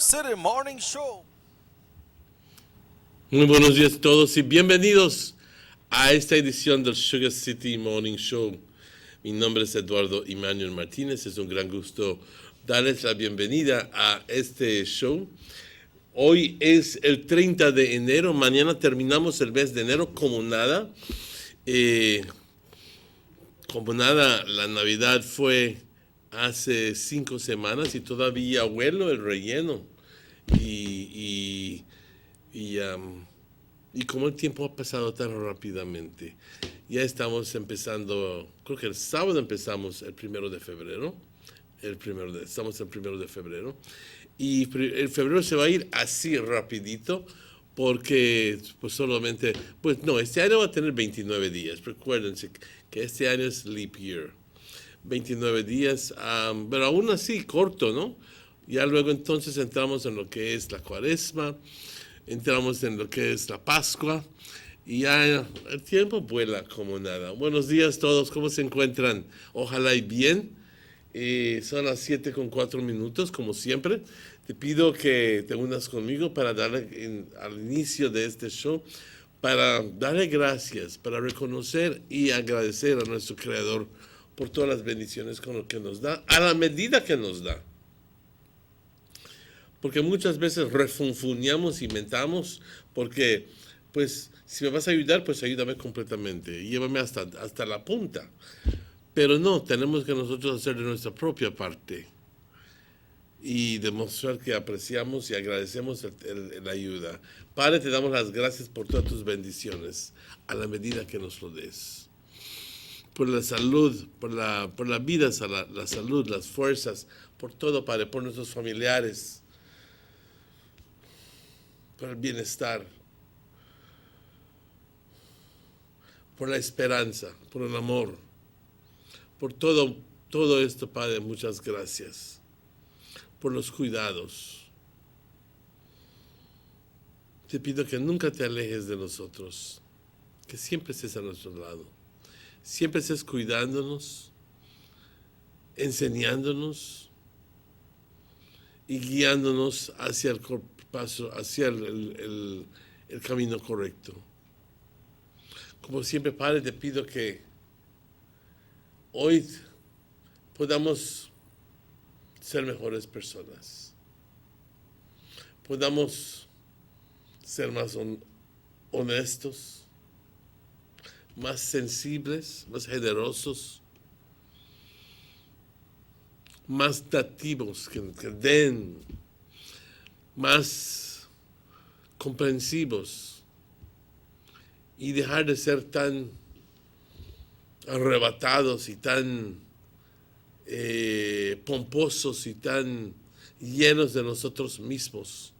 City Morning Show. Muy buenos días a todos y bienvenidos a esta edición del Sugar City Morning Show. Mi nombre es Eduardo Emanuel Martínez, es un gran gusto darles la bienvenida a este show. Hoy es el 30 de enero, mañana terminamos el mes de enero como nada. La Navidad fue hace 5 semanas y todavía huelo el relleno. Y, y, y como el tiempo ha pasado tan rápidamente, ya estamos empezando, creo que el sábado empezamos el 1 de febrero, estamos el 1 de febrero, y el febrero se va a ir así rapidito, porque pues solamente, pues no, este año va a tener 29 días, recuérdense que este año es leap year, 29 días, pero aún así corto, ¿no? Ya luego entonces entramos en lo que es la cuaresma, entramos en lo que es la Pascua y ya el tiempo vuela como nada. Buenos días todos, ¿cómo se encuentran? Ojalá y bien. Son las 7:04, como siempre. Te pido que te unas conmigo para darle al inicio de este show, para darle gracias, para reconocer y agradecer a nuestro Creador por todas las bendiciones con lo que nos da, a la medida que nos da. Porque muchas veces refunfuñamos y mentamos, porque, pues, si me vas a ayudar, pues ayúdame completamente, llévame hasta la punta. Pero no, tenemos que nosotros hacer de nuestra propia parte y demostrar que apreciamos y agradecemos la ayuda. Padre, te damos las gracias por todas tus bendiciones, a la medida que nos lo des. Por la salud, por la vida, la salud, las fuerzas, por todo, Padre, por nuestros familiares, por el bienestar, por la esperanza, por el amor, por todo esto, Padre, muchas gracias, por los cuidados. Te pido que nunca te alejes de nosotros, que siempre estés a nuestro lado, siempre estés cuidándonos, enseñándonos y guiándonos hacia el paso, hacia el camino correcto. Como siempre, Padre, te pido que hoy podamos ser mejores personas, podamos ser más honestos, más sensibles, más generosos, más dativos, que den, más comprensivos y dejar de ser tan arrebatados y tan pomposos y tan llenos de nosotros mismos,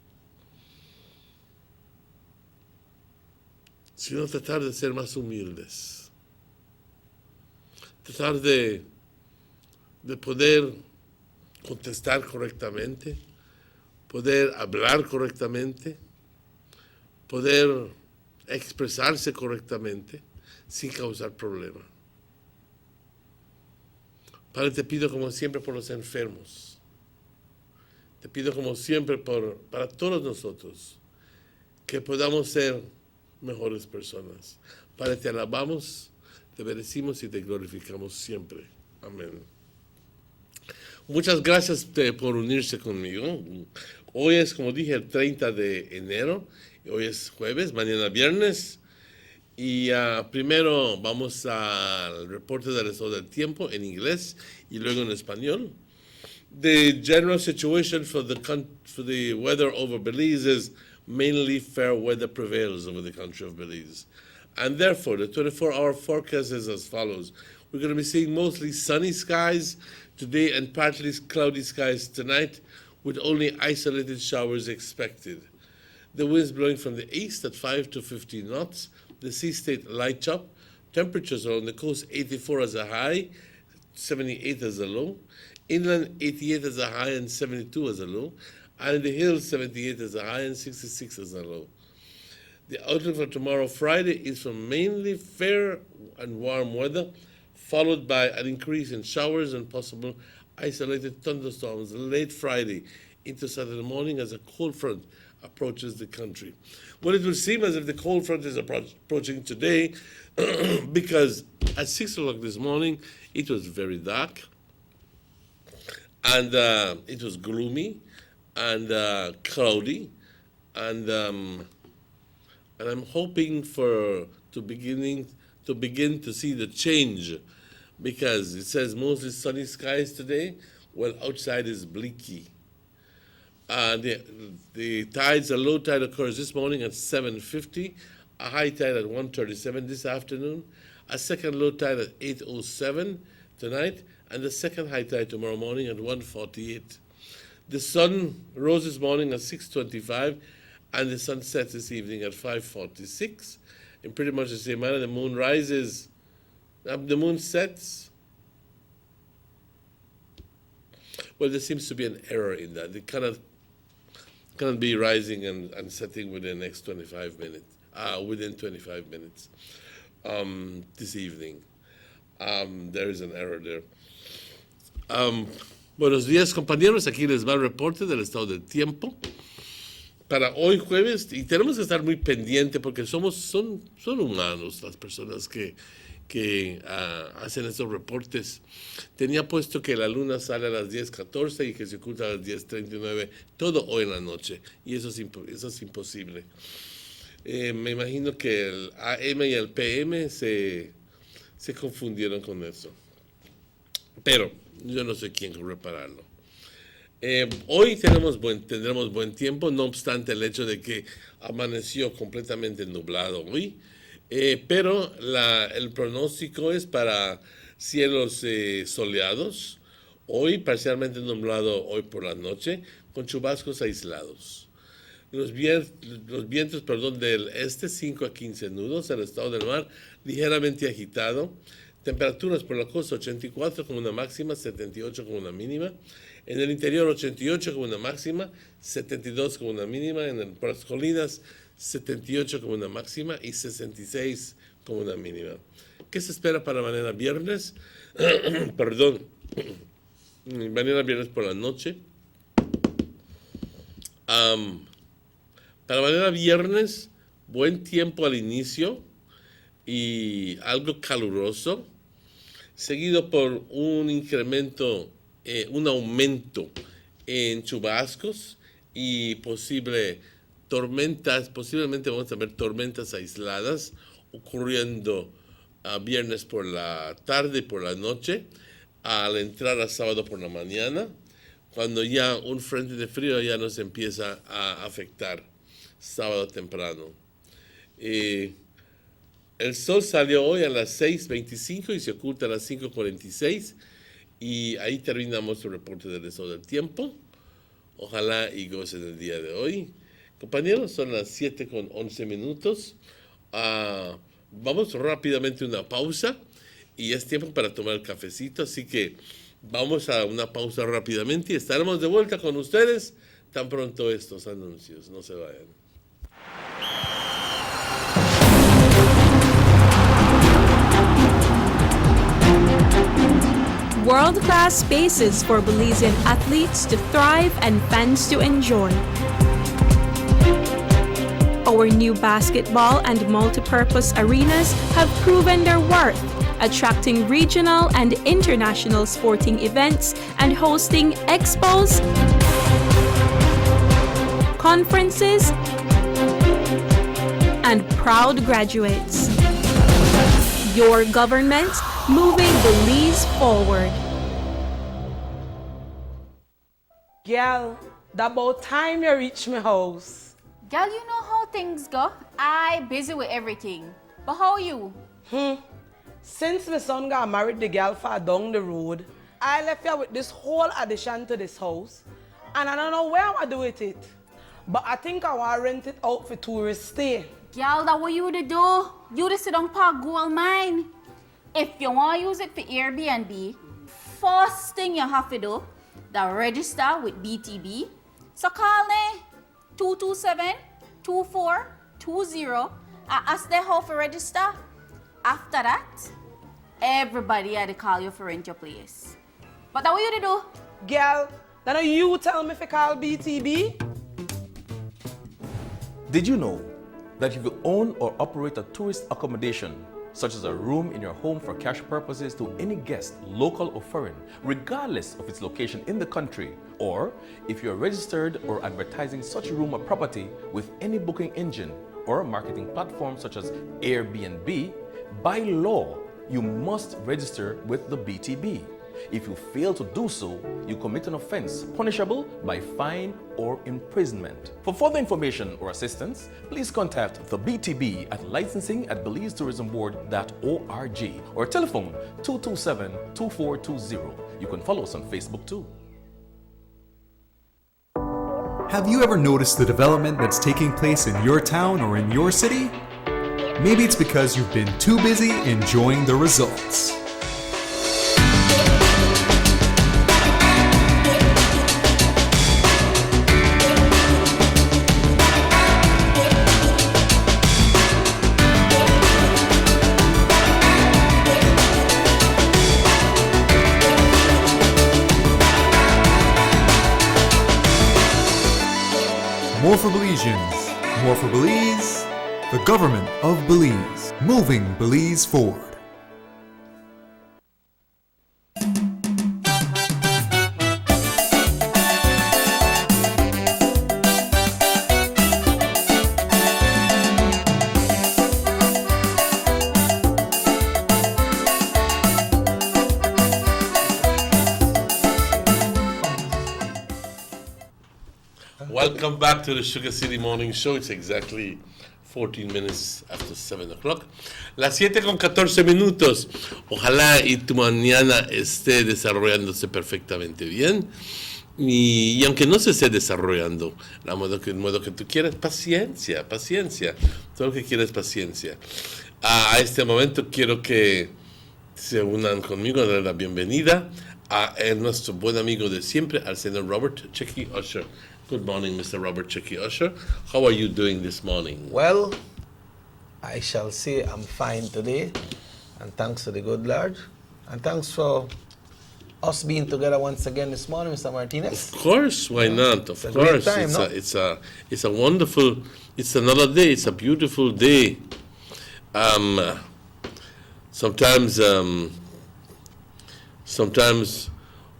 sino tratar de ser más humildes, tratar de poder contestar correctamente, poder hablar correctamente, poder expresarse correctamente sin causar problema. Padre, te pido como siempre por los enfermos. Te pido como siempre para todos nosotros que podamos ser mejores personas. Padre, te alabamos, te bendecimos y te glorificamos siempre. Amén. Muchas gracias por unirse conmigo. Hoy es, como dije, el 30 de enero. Hoy es jueves, mañana viernes. Y primero vamos al reporte del estado del tiempo en inglés y luego en español. The general situation for the weather over Belize is mainly fair weather prevails over the country of Belize. And therefore, the 24-hour forecast is as follows. We're going to be seeing mostly sunny skies today and partly cloudy skies tonight, with only isolated showers expected. The winds blowing from the east at 5 to 15 knots. The sea state light chop. Temperatures along the coast 84 as a high, 78 as a low. Inland 88 as a high and 72 as a low. And in the hills 78 as a high and 66 as a low. The outlook for tomorrow, Friday, is for mainly fair and warm weather, followed by an increase in showers and possible isolated thunderstorms late Friday into Saturday morning as a cold front approaches the country. Well, it will seem as if the cold front is approaching today because at 6 o'clock this morning, it was very dark and it was gloomy and cloudy, and I'm hoping to begin to see the change, because it says mostly sunny skies today. Well, outside is bleaky. The tides, a low tide occurs this morning at 7:50, a high tide at 1:37 this afternoon, a second low tide at 8:07 tonight, and the second high tide tomorrow morning at 1:48. The sun rose this morning at 6:25, and the sun sets this evening at 5:46. In pretty much the same manner, the moon rises, the moon sets. Well, there seems to be an error in that. It cannot be rising and setting within the next 25 minutes, within 25 minutes this evening. There is an error there. Buenos días, compañeros. Aquí les va el reporte del estado del tiempo para hoy jueves, y tenemos que estar muy pendientes porque son humanos las personas que hacen estos reportes. Tenía puesto que la luna sale a las 10:14 y que se oculta a las 10:39, todo hoy en la noche, y eso es imposible. Me imagino que el AM y el PM se confundieron con eso, pero yo no sé quién repararlo. Hoy tendremos buen tiempo, no obstante el hecho de que amaneció completamente nublado hoy, pero el pronóstico es para cielos soleados, hoy parcialmente nublado hoy por la noche, con chubascos aislados. Los vientos del este, 5 a 15 nudos, el estado del mar ligeramente agitado. Temperaturas por la costa 84 con una máxima, 78 con una mínima. En el interior 88 con una máxima, 72 con una mínima. Por las colinas 78 con una máxima y 66 con una mínima. ¿Qué se espera para mañana viernes? Mañana viernes por la noche. Para mañana viernes, buen tiempo al inicio y algo caluroso, seguido por un incremento, un aumento en chubascos y posiblemente vamos a ver tormentas aisladas ocurriendo viernes por la tarde y por la noche, al entrar a sábado por la mañana, cuando ya un frente de frío ya nos empieza a afectar sábado temprano. El sol salió hoy a las 6:25 y se oculta a las 5:46, y ahí terminamos el reporte del estado del tiempo. Ojalá y gocen el día de hoy. Compañeros, son las 7:11. Vamos rápidamente a una pausa y es tiempo para tomar el cafecito, así que vamos a una pausa rápidamente y estaremos de vuelta con ustedes tan pronto estos anuncios. No se vayan. World-class spaces for Belizean athletes to thrive and fans to enjoy. Our new basketball and multipurpose arenas have proven their worth, attracting regional and international sporting events and hosting expos, conferences, and proud graduates. Your government moving Belize forward. Girl, that about time you reach my house. Girl, you know how things go. I busy with everything. But how are you? Since my son got married the girl far down the road, I left here with this whole addition to this house. And I don't know where I'm going to do with it. But I think I want to rent it out for tourists stay. Girl, that what you to do? You to sit on park gold mine. If you want to use it for Airbnb, first thing you have to do, the register with BTB. So call me 227-2420 and ask them how to register. After that, everybody had to call you for rent your place. But that what you to do? Girl, Then you tell me if I call BTB? Did you know that if you own or operate a tourist accommodation, such as a room in your home for cash purposes to any guest, local or foreign, regardless of its location in the country, or if you're registered or advertising such room or property with any booking engine or marketing platform such as Airbnb, by law, you must register with the BTB. If you fail to do so, you commit an offense punishable by fine or imprisonment. For further information or assistance, please contact the BTB at licensing@belizetourismboard.org or telephone 227-2420. You can follow us on Facebook too. Have you ever noticed the development that's taking place in your town or in your city? Maybe it's because you've been too busy enjoying the results. More for Belizeans, more for Belize, the government of Belize, moving Belize forward. Welcome back to the Sugar City Morning Show. It's exactly 14 minutes after 7 o'clock. Las 7:14. Ojalá y tu mañana esté desarrollándose perfectamente bien. Y aunque no se esté desarrollando el modo que tú quieras, paciencia. Todo lo que quieras, paciencia. A este momento quiero que se unan conmigo a dar la bienvenida a nuestro buen amigo de siempre, al señor Robert Checky Usher. Good morning, Mr. Robert Checky Usher. How are you doing this morning? Well, I shall say I'm fine today, and thanks to the good Lord, and thanks for us being together once again this morning, Mr. Martinez. Of course, why not? Of It's a course, great time, no? it's a wonderful. It's another day. It's a beautiful day. Sometimes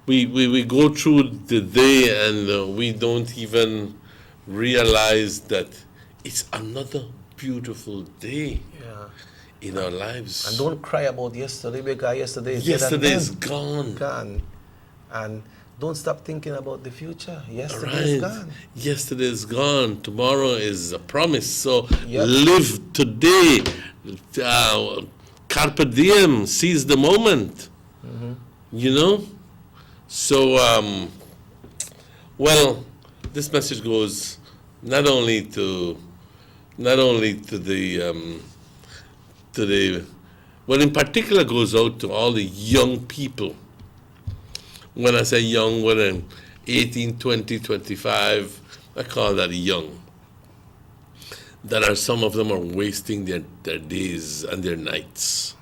we go through the day and we don't even realize that it's another beautiful day in our lives. And don't cry about yesterday, because yesterday is gone. And don't stop thinking about the future. Yesterday Right. is gone. Yesterday is gone. Tomorrow is a promise. So Yep. live today. Carpe diem. Seize the moment. You know? So, well, this message goes not only to the well, in particular, goes out to all the young people. When I say young, whether 18, 20, 25, I call that young. Some of them are wasting their days and their nights,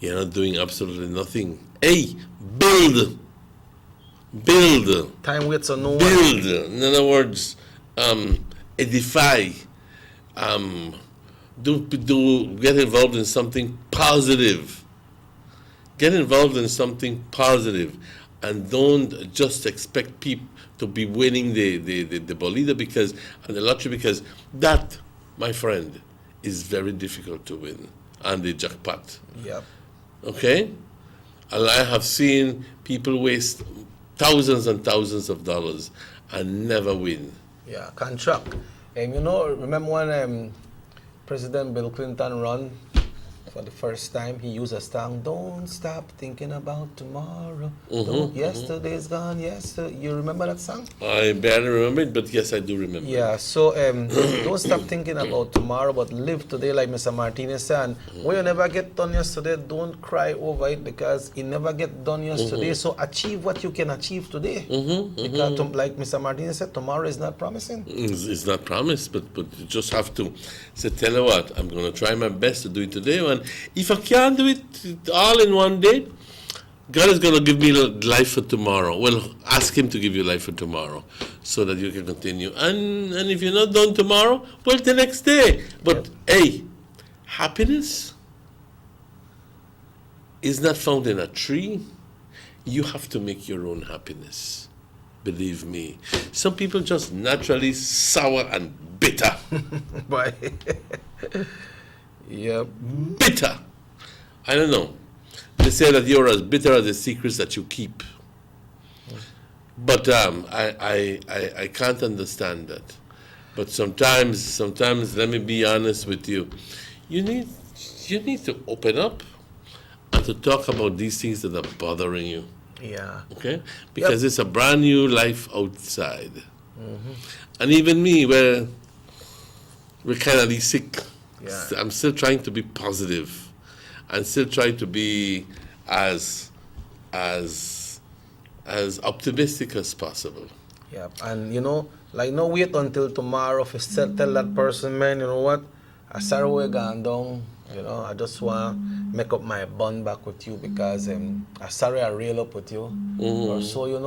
doing absolutely nothing. Hey, build. Time waits on no one. Build. In other words, edify. Get involved in something positive. Get involved in something positive, and don't just expect people to be winning the bolida and the lottery, because that, my friend, is very difficult to win, and the jackpot. Yep. Okay? And I have seen people waste thousands and thousands of dollars and never win. Yeah, contract. Remember when President Bill Clinton ran for the first time, he used a song, "Don't stop thinking about tomorrow. Yesterday's gone, You remember that song? I barely remember it, but yes, I do remember. Yeah, so don't stop thinking about tomorrow, but live today, like Mr. Martinez said. And when you never get done yesterday, don't cry over it, because it never get done yesterday. So achieve what you can achieve today. Because like Mr. Martinez said, tomorrow is not promising. It's not promised, but you just have to say, tell you what, I'm going to try my best to do it today. And if I can't do it all in one day, God is going to give me life for tomorrow. Well, ask Him to give you life for tomorrow so that you can continue. And if you're not done tomorrow, well, the next day. But hey, happiness is not found in a tree. You have to make your own happiness. Believe me. Some people just naturally sour and bitter. Why? Yep. Bitter. I don't know. They say that you're as bitter as the secrets that you keep. But I can't understand that. But sometimes, let me be honest with you. You need to open up and to talk about these things that are bothering you. Yeah. Okay? Because it's a brand new life outside. And even me, we're kind of sick. Yeah. I'm still trying to be positive. And still try to be as optimistic as possible. Yeah, and like no wait until tomorrow if you tell that person, man, you know what? I sorry we're gone down. I just want to make up my bond back with you because I sorry I rail up with you. Or so and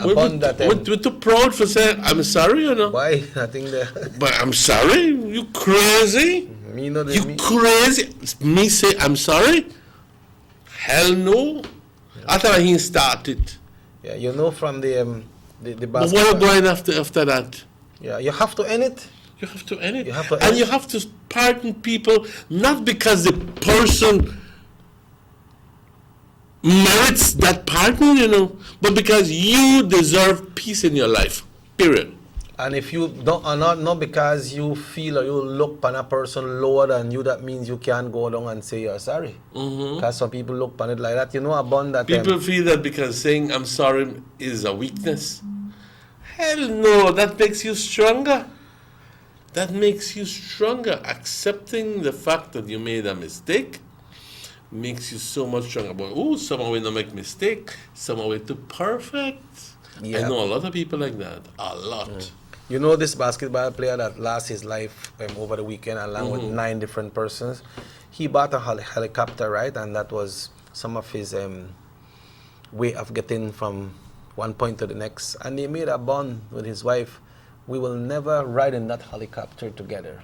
a bond that we're too proud for saying I'm sorry, Why? I think that But I'm sorry? You crazy? me know the You me. crazy? Me say I'm sorry? Hell no. I thought he started. Yeah, from the But basketball. what are going after that? Yeah, you have to end it. You have to end it. You have to and end you it. have to pardon people not because the person merits that pardon, but because you deserve peace in your life. Period. And if you don't, not because you feel or you look upon a person lower than you, that means you can't go down and say you're sorry. Because some people look upon it like that. A bond that People feel that because saying I'm sorry is a weakness. Hell no, that makes you stronger. That makes you stronger. Accepting the fact that you made a mistake makes you so much stronger. But someone will not make mistake. Someone will do perfect. Yeah. I know a lot of people like that. A lot. This basketball player that lost his life over the weekend along with 9 different persons, he bought a helicopter, right? And that was some of his way of getting from one point to the next. And he made a bond with his wife. We will never ride in that helicopter together.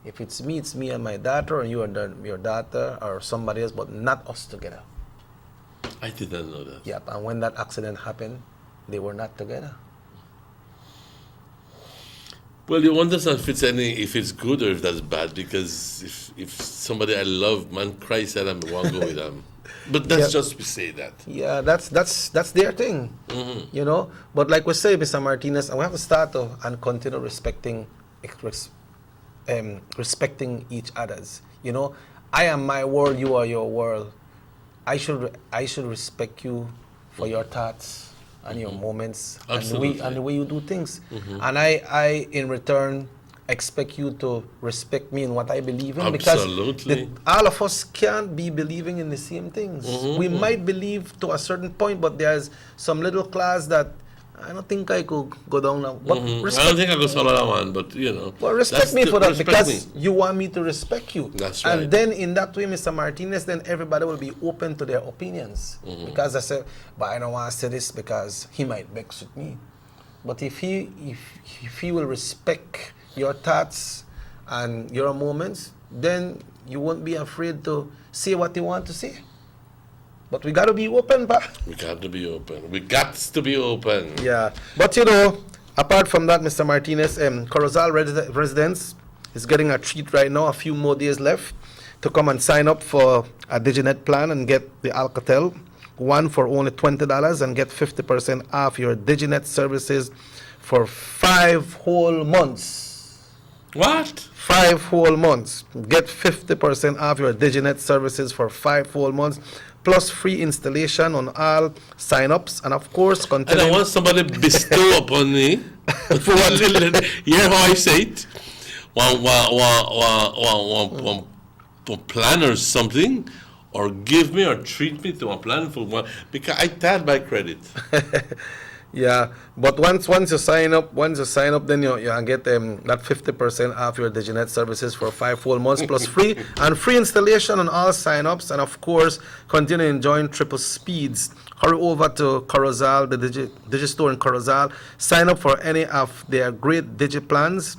If it's me and my daughter, and you and your daughter or somebody else, but not us together. I didn't know that. Yep. And when that accident happened, they were not together. Well, you understand if it's good or if that's bad, because if somebody I love, man, Christ said I won't go with them. But that's just we say that. Yeah, that's their thing, But like we say, Mr. Martinez, and we have to start and continue respecting each other's. I am my world, you are your world. I should respect you for your thoughts and your moments and the way you do things. And I in return expect you to respect me in what I believe in. Absolutely. Because all of us can't be believing in the same things. We might believe to a certain point, but there's some little class that I don't think I could go down now. But I don't think I could follow that one, but Well, respect me for that respect because me. you want me to respect you. That's right. And then in that way, Mr. Martinez, then everybody will be open to their opinions. Because I said, but I don't want to say this because he might vex with me. But if he will respect your thoughts and your moments, then you won't be afraid to say what you want to say. But we got to be open, pa. We got to be open. We got to be open. Yeah. But apart from that, Mr. Martinez, Corozal residents is getting a treat right now, a few more days left to come and sign up for a DigiNet plan and get the Alcatel one for only $20 and get 50% off your DigiNet services for 5 whole months. What? 5 whole months. Get 50% off your DigiNet services for 5 whole months, plus free installation on all sign-ups, and of course, And I want somebody bestow upon me. For what? Hear how I say it? One plan or something, or give me or treat me to a plan for one, because I tied my credit. Yeah, but once you sign up, then you can get that 50% off your DigiNet services for 5 full months plus free and free installation on all sign-ups, and of course continue enjoying triple speeds. Hurry over to Corozal, the Digistore in Corozal. Sign up for any of their great Digi plans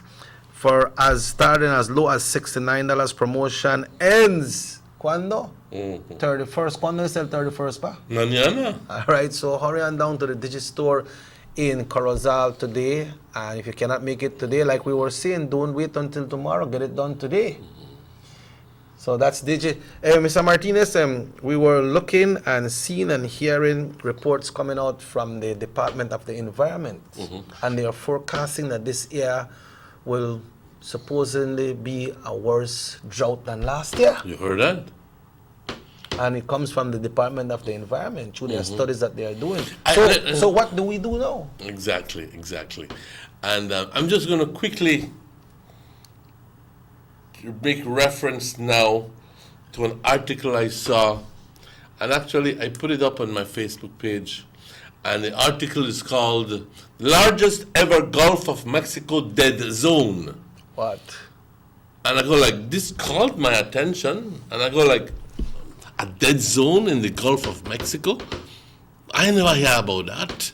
for starting as low as $69. Promotion ends ¿cuándo? 31st. ¿Cuándo es el 31st, pa? Mañana. All right, so hurry on down to the Digistore in Corozal today. And if you cannot make it today, like we were saying, don't wait until tomorrow. Get it done today. So that's Digi. Mr. Martinez, we were looking and seeing and hearing reports coming out from the Department of the Environment. And they are forecasting that this year will supposedly be a worse drought than last year. You heard that? And it comes from the Department of the Environment through their studies that they are doing. I- So what do we do now? Exactly. And I'm just going to quickly make reference now to an article I saw, and actually I put it up on my Facebook page, and the article is called Largest Ever Gulf of Mexico Dead Zone. What? And I go like, this called my attention, and I go like, a dead zone in the Gulf of Mexico? I never hear about that.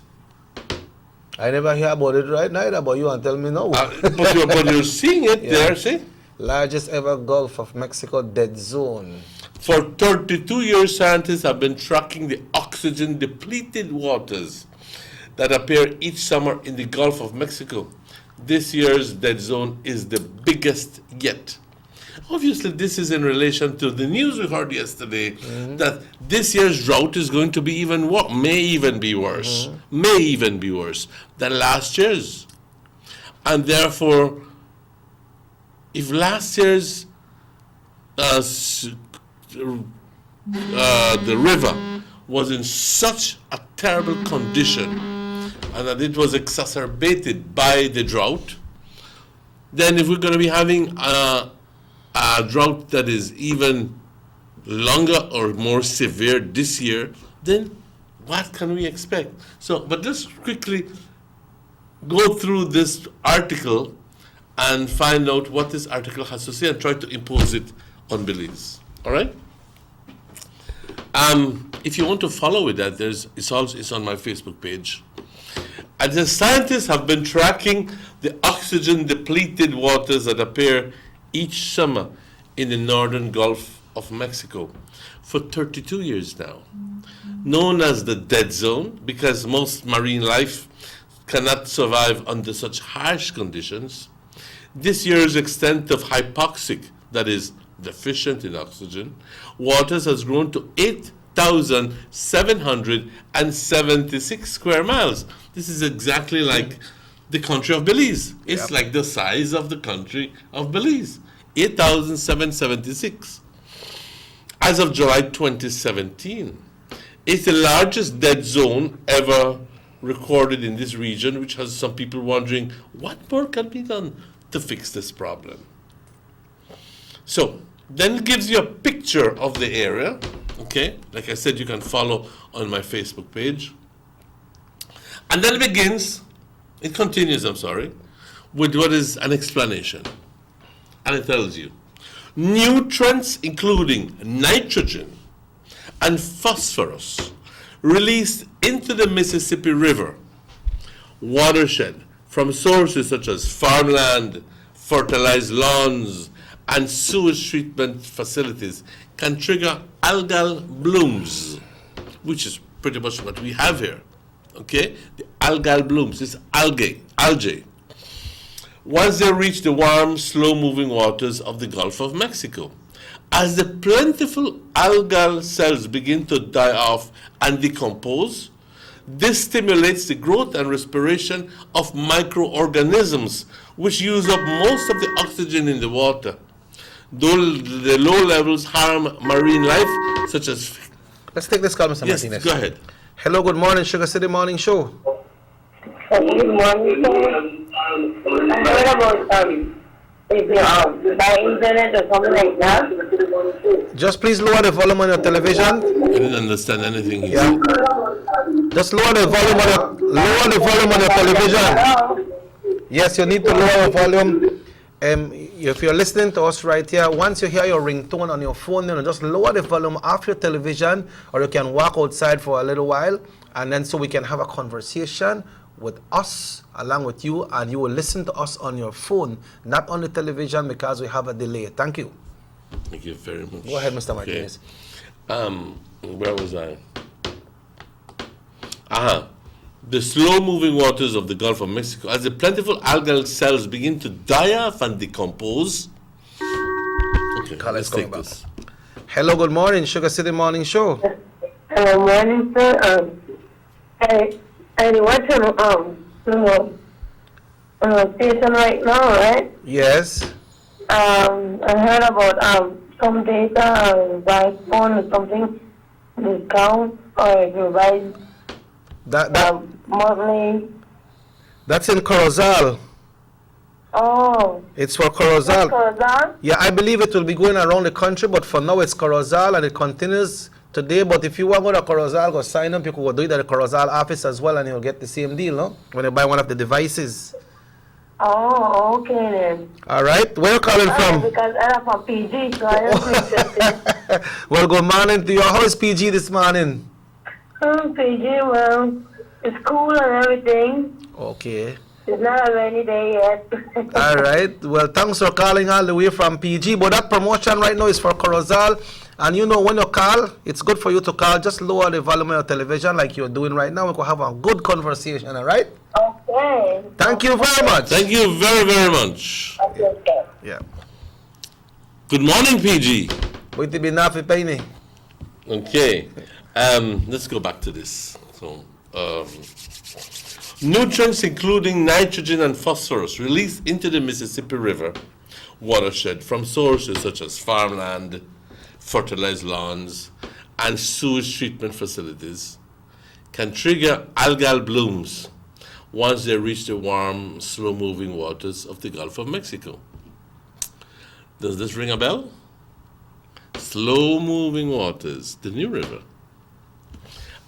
I never hear about it right neither, but you want to tell me no. But you're seeing it there, see? Largest ever Gulf of Mexico dead zone. For 32 years, scientists have been tracking the oxygen-depleted waters that appear each summer in the Gulf of Mexico. This year's dead zone is the biggest yet. Obviously, this is in relation to the news we heard yesterday that this year's drought is going to be even worse, may even be worse than last year's. And therefore, if last year's the river was in such a terrible condition and that it was exacerbated by the drought, then if we're going to be having a drought that is even longer or more severe this year, then what can we expect? So, but just quickly go through this article and find out what this article has to say and try to impose it on Belize. All right? If you want to follow with that, it's on my Facebook page. And the scientists have been tracking the oxygen-depleted waters that appear each summer in the northern Gulf of Mexico for 32 years now. Known as the dead zone, because most marine life cannot survive under such harsh conditions, this year's extent of hypoxic, that is, deficient in oxygen, waters has grown to 8,776 square miles. This is exactly like the country of Belize. It's like the size of the country of Belize. 8,776. As of July 2017, it's the largest dead zone ever recorded in this region, which has some people wondering what more can be done to fix this problem. So, then it gives you a picture of the area, okay? Like I said, you can follow on my Facebook page. And then it continues, with what is an explanation. And it tells you, nutrients including nitrogen and phosphorus released into the Mississippi River watershed from sources such as farmland, fertilized lawns, and sewage treatment facilities can trigger algal blooms, which is pretty much what we have here. Okay? The algal blooms, this algae. Once they reach the warm, slow-moving waters of the Gulf of Mexico. As the plentiful algal cells begin to die off and decompose, this stimulates the growth and respiration of microorganisms, which use up most of the oxygen in the water. Though the low levels harm marine life, such as... Let's take this call, Mr. Yes, Martinez. go ahead. Hello, good morning, Sugar City Morning Show. Good morning, sir. I heard about if you buy internet or something like that. Just please lower the volume on your television. I didn't understand anything he said. Just lower the volume on your television. Hello? Yes, you need to lower the volume. If you're listening to us right here, once you hear your ringtone on your phone, just lower the volume off your television, or you can walk outside for a little while, and then so we can have a conversation with us along with you, and you will listen to us on your phone, not on the television, because we have a delay. Thank you. Thank you very much. Go ahead, Mr. Martinez. Where was I? The slow-moving waters of the Gulf of Mexico, as the plentiful algal cells begin to die off and decompose. Okay, Call let's is coming take back. this. Hello, good morning, Sugar City Morning Show. Hello, morning, sir. I watching station right now, right? Yes. I heard about some data by phone or something discount, or if you buy monthly. That's in Corozal. Oh. It's for Corozal. Corozal? Yeah, I believe it will be going around the country, but for now it's Corozal, and it continues today. But if you want to go to Corozal, go sign up. You can go do it at the Corozal office as well, and you'll get the same deal, no? When you buy one of the devices. Oh, okay then. All right. Where you calling from? Because I'm from PG, so I am interested. Well, good morning to you. How is PG this morning? PG, well, it's cool and everything. Okay. It's not a rainy day yet. All right. Well, thanks for calling all the way from PG. But that promotion right now is for Corozal. And you know, when you call, it's good for you to call. Just lower the volume of your television like you're doing right now. We can have a good conversation, all right? Okay. Thank you very much. Thank you very, very much. Okay. Yeah. Good morning, PG. Wait to be nafi penny. Okay, let's go back to this. So, nutrients including nitrogen and phosphorus released into the Mississippi River watershed from sources such as farmland, fertilized lawns, and sewage treatment facilities can trigger algal blooms once they reach the warm, slow-moving waters of the Gulf of Mexico. Does this ring a bell? Slow-moving waters, the New River.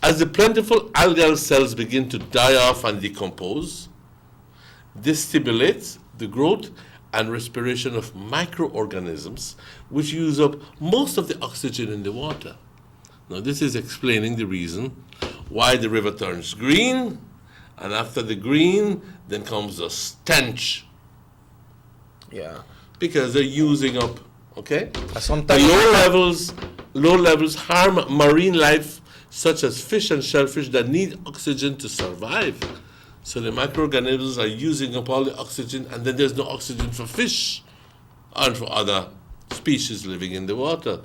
As the plentiful algal cells begin to die off and decompose, this stimulates the growth and respiration of microorganisms which use up most of the oxygen in the water. Now, this is explaining the reason why the river turns green, and after the green, then comes the stench, Yeah. because they're using up, okay? The Sometimes low levels harm marine life such as fish and shellfish that need oxygen to survive. So the microorganisms are using up all the oxygen, and then there's no oxygen for fish and for other species living in the water.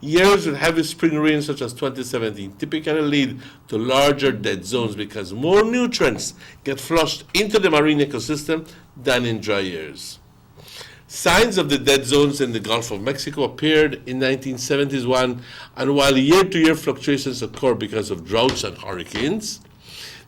Years with heavy spring rain such as 2017 typically lead to larger dead zones because more nutrients get flushed into the marine ecosystem than in dry years. Signs of the dead zones in the Gulf of Mexico appeared in 1971, and while year-to-year fluctuations occur because of droughts and hurricanes,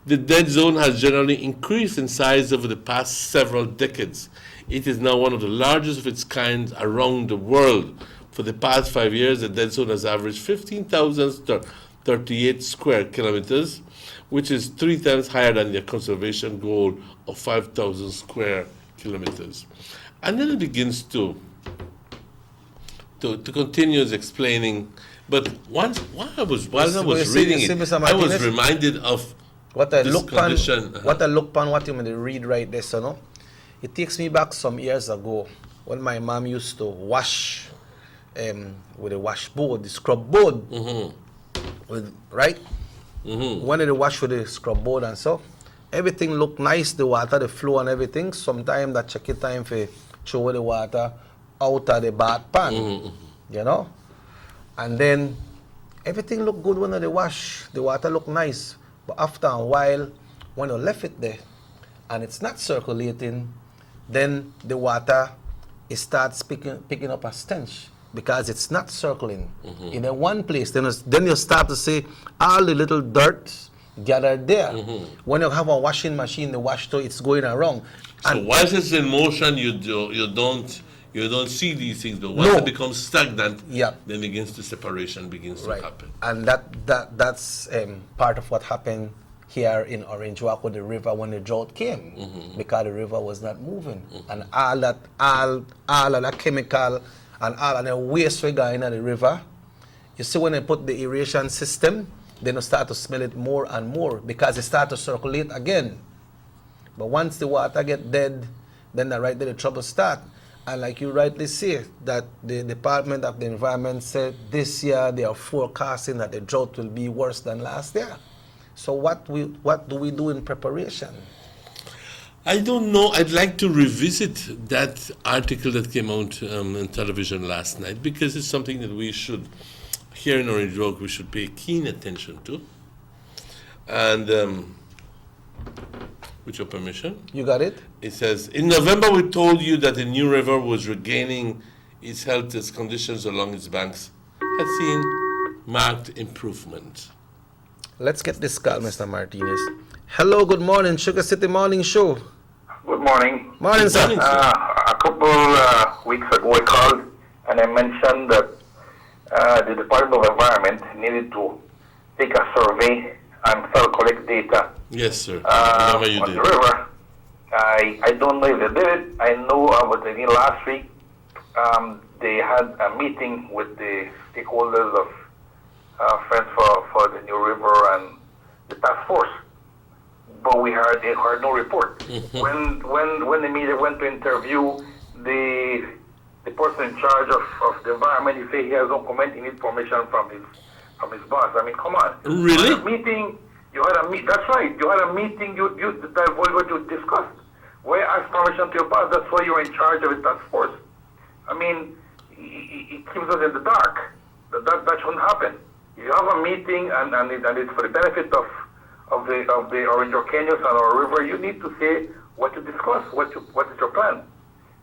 the dead zone has generally increased in size over the past several decades. It is now one of the largest of its kind around the world. For the past 5 years, the dead zone has averaged 15,038 square kilometers, which is 3 times higher than the conservation goal of 5,000 square kilometers. And then it begins to continue explaining. But while I was reading it, I was reminded of what I this look condition. on, what you may read right there, so no. It takes me back some years ago when my mom used to wash with a washboard, the scrub board, with right. When they wash with the scrub board and so, everything looked nice, the water, the flow and everything. Sometimes that check it time for throw the water out of the bath pan, you know. And then everything looked good when they wash. The water looked nice, but after a while, when you left it there, and it's not circulating, then the water it starts picking up a stench because it's not circling in a one place. Then you start to see all the little dirt gathered there. When you have a washing machine, the wash tool, it's going around. So once it's in motion, you don't see these things. But once it becomes stagnant, then the separation begins to happen. And that's part of what happened here in Orange Walk with the river when the drought came, because the river was not moving. And all of that chemical and all of the waste we got into the river, you see when they put the aeration system, then you start to smell it more and more because it start to circulate again. But once the water get dead, then right there the trouble start. And like you rightly say, that the Department of the Environment said this year they are forecasting that the drought will be worse than last year. So what do we do in preparation? I don't know. I'd like to revisit that article that came out on television last night, because it's something that we should, here in Orange Walk, we should pay keen attention to. And with your permission. You got it? It says, in November we told you that the New River was regaining its health as conditions along its banks had seen marked improvement. Let's get this call, Mr. Martinez. Hello, good morning, Sugar City Morning Show. Good morning. Morning, sir. Morning, sir. A couple weeks ago I called and I mentioned that the Department of Environment needed to take a survey and collect data. Yes, sir. I remember you on did. the river. I don't know if they did it. I know about it last week. They had a meeting with the stakeholders of Friends for the New River and the task force, but they heard no report. When the media went to interview the person in charge of the environment, he said he has no comment. He needs permission from his boss. I mean, come on. Really? You had a meeting. That's right. You had a meeting. That was what you discussed. Why ask permission to your boss? That's why you're in charge of the task force. I mean, it keeps us in the dark. That shouldn't happen. If you have a meeting and it's for the benefit of the Orange Kenyans and our river, you need to say what you discuss. What is your plan?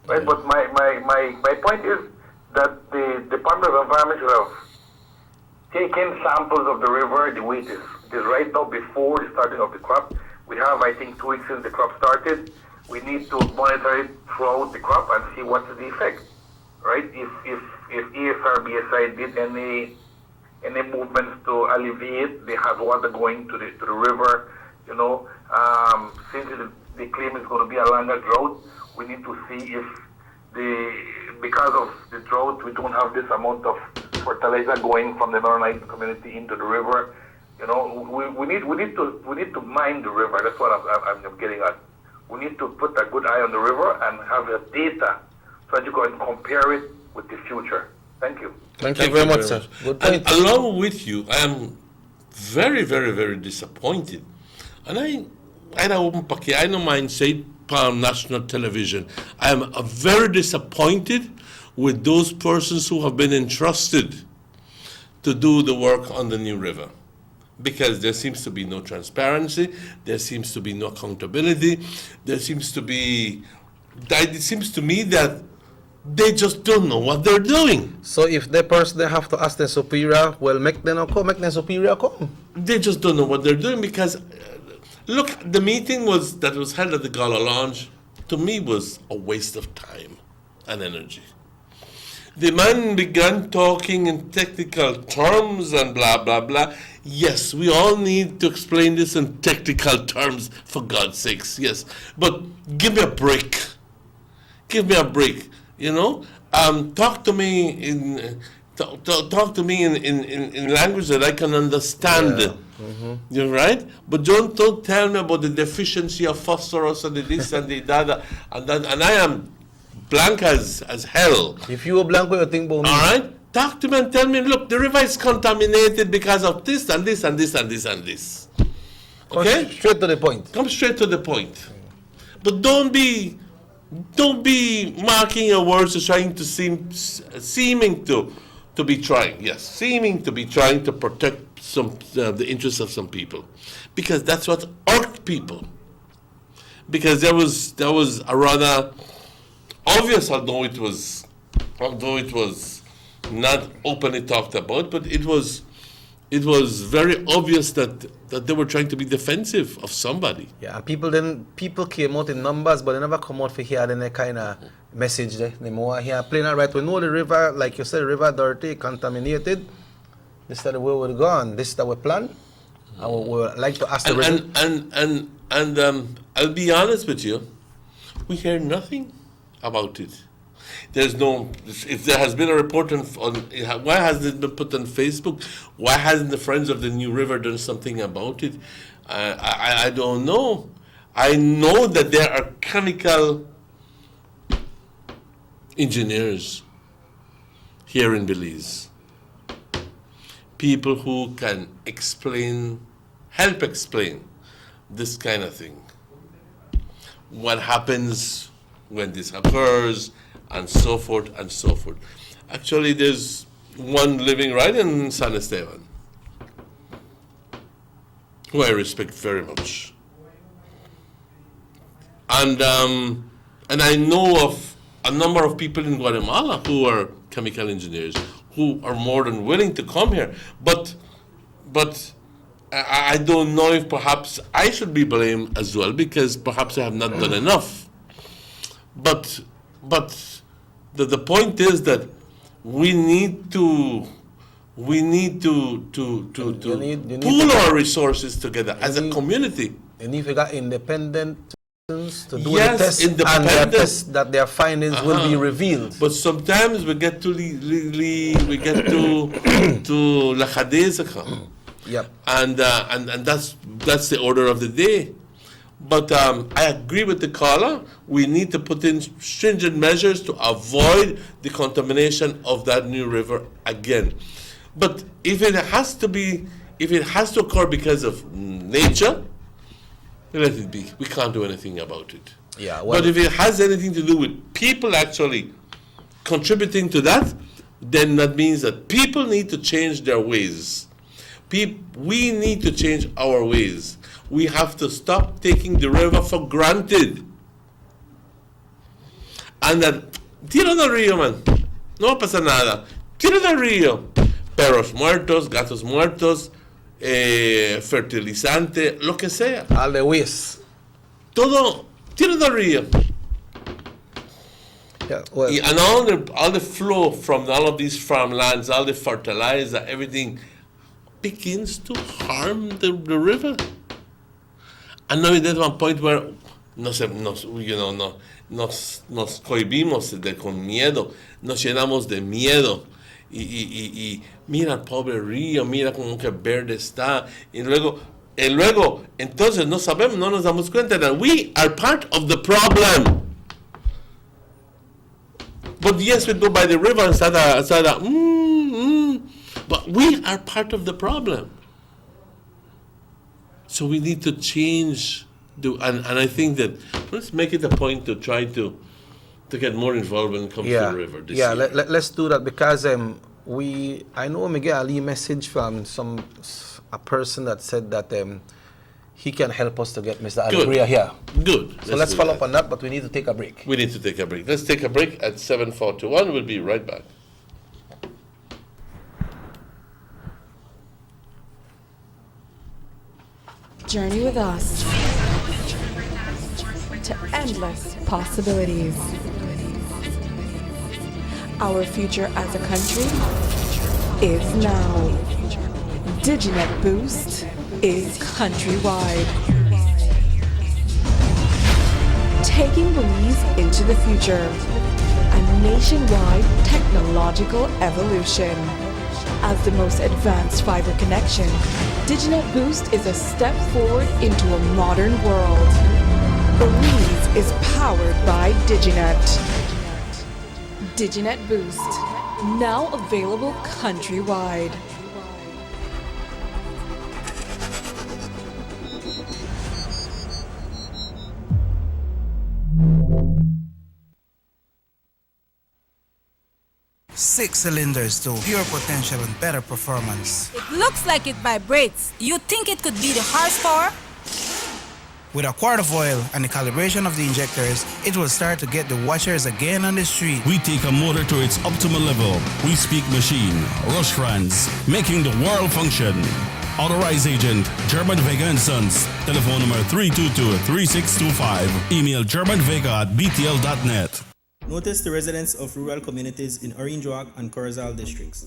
Right? But my point is that the Department of Environment should have taken samples of the river the way it is right now before the starting of the crop. We have, I think, 2 weeks since the crop started. We need to monitor it throughout the crop and see what's the effect, right? If ESRBSI did any movements to alleviate the hot water going to the river, since the claim is going to be a longer drought, we need to see if because of the drought we don't have this amount of fertilizer going from the Northern community into the river. We need to mine the river. That's what I'm getting at. We need to put a good eye on the river and have the data so that you can compare it with the future. Thank you. Thank you very much, sir. Good point. And along with you, I am very, very, very disappointed. And I don't mind saying on national television, I am very disappointed with those persons who have been entrusted to do the work on the New River. Because there seems to be no transparency, there seems to be no accountability, it seems to me that they just don't know what they're doing. So if the person they have to ask the superior, well, make them superior come. They just don't know what they're doing because, look, the meeting that was held at the Gala Lounge, to me was a waste of time and energy. The man began talking in technical terms and blah, blah, blah. Yes, we all need to explain this in technical terms, for God's sakes, yes. But give me a break. Give me a break, Talk to me in language that I can understand. Yeah. Mm-hmm. You're right? But don't tell me about the deficiency of phosphorus and the this and the that and I am blank as hell. If you were blank, what you think about me? All right? Talk to me and tell me, look, the river is contaminated because of this and this and this and this and this. Okay? Come straight to the point. Come straight to the point. But don't be marking your words as trying to seeming to be trying. Yes, seeming to be trying to protect the interests of some people, because that's what irked people. Because there was a rather obvious, although it was not openly talked about, but it was very obvious that they were trying to be defensive of somebody. Yeah, and people came out in numbers, but they never come out for hear any kind of message there. They more here plain and right. We know the river, like you said, the river dirty, contaminated. This is the way we're going. This is our plan. I would like to ask the resident. And I'll be honest with you, we hear nothing about it. There's no. If there has been a report on why hasn't it been put on Facebook? Why hasn't the Friends of the New River done something about it? I don't know. I know that there are chemical engineers here in Belize. People who can help explain this kind of thing. What happens when this occurs, and so forth and so forth. Actually, there's one living right in San Esteban, who I respect very much. And I know of a number of people in Guatemala who are chemical engineers, who are more than willing to come here. But I don't know if perhaps I should be blamed as well, because perhaps I have not done enough. But the point is that we need to pool our resources together as a community. And if you got independent to do Yes, the tests, and the tests that their findings will be revealed. But sometimes we get to La Jadeza. Yep. And that's the order of the day. But I agree with the caller. We need to put in stringent measures to avoid the contamination of that new river again. But if it has to occur because of nature, let it be. We can't do anything about it. Yeah. Well, but if it has anything to do with people actually contributing to that, then that means that people need to change their ways. We need to change our ways. We have to stop taking the river for granted. And that, tira del río, man. No pasa nada. Tira del río. Perros muertos, gatos muertos, fertilizante, lo que sea. All the waste. Todo, tira del río. Yeah, well, and all the flow from all of these farmlands, all the fertilizer, everything begins to harm the river. And now there's one point where nos cohibimos con miedo, nos llenamos de miedo. Y mira el pobre río, mira como que verde está. Y luego, entonces no sabemos, no nos damos cuenta that we are part of the problem. But yes, we go by the river and start but we are part of the problem. So we need to change, and I think that let's make it a point to try to get more involved when it comes to the river. Let's do that, because I know I get a message from a person that said that he can help us to get Mr. Alegria here. Good. So let's follow up on that, but we need to take a break. We need to take a break. Let's take a break at 7:41. We'll be right back. Journey with us to endless possibilities. Our future as a country is now. DigiNet Boost is countrywide. Taking Belize into the future. A nationwide technological evolution. As the most advanced fiber connection, DigiNet Boost is a step forward into a modern world. Belize is powered by DigiNet. DigiNet Boost, now available countrywide. Six cylinders to pure potential and better performance. It looks like it vibrates. You think it could be the horsepower? With a quart of oil and the calibration of the injectors, it will start to get the watchers again on the street. We take a motor to its optimal level. We speak machine, Rush Franz, making the world function. Authorized agent, German Vega & Sons. Telephone number 322-3625. Email germanvega@btl.net. Notice the residents of rural communities in Orange Walk and Corozal districts.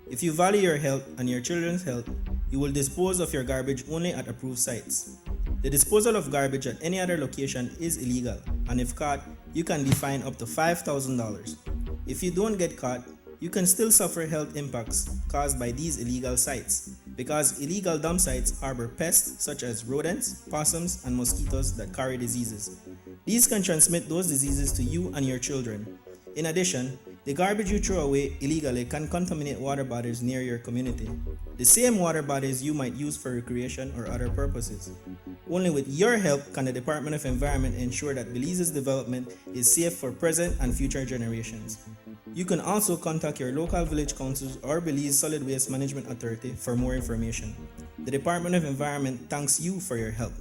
If you value your health and your children's health, you will dispose of your garbage only at approved sites. The disposal of garbage at any other location is illegal, and if caught, you can be fined up to $5,000. If you don't get caught, you can still suffer health impacts caused by these illegal sites, because illegal dump sites harbor pests such as rodents, possums, and mosquitoes that carry diseases. These can transmit those diseases to you and your children. In addition, the garbage you throw away illegally can contaminate water bodies near your community, the same water bodies you might use for recreation or other purposes. Only with your help can the Department of Environment ensure that Belize's development is safe for present and future generations. You can also contact your local village councils or Belize Solid Waste Management Authority for more information. The Department of Environment thanks you for your help.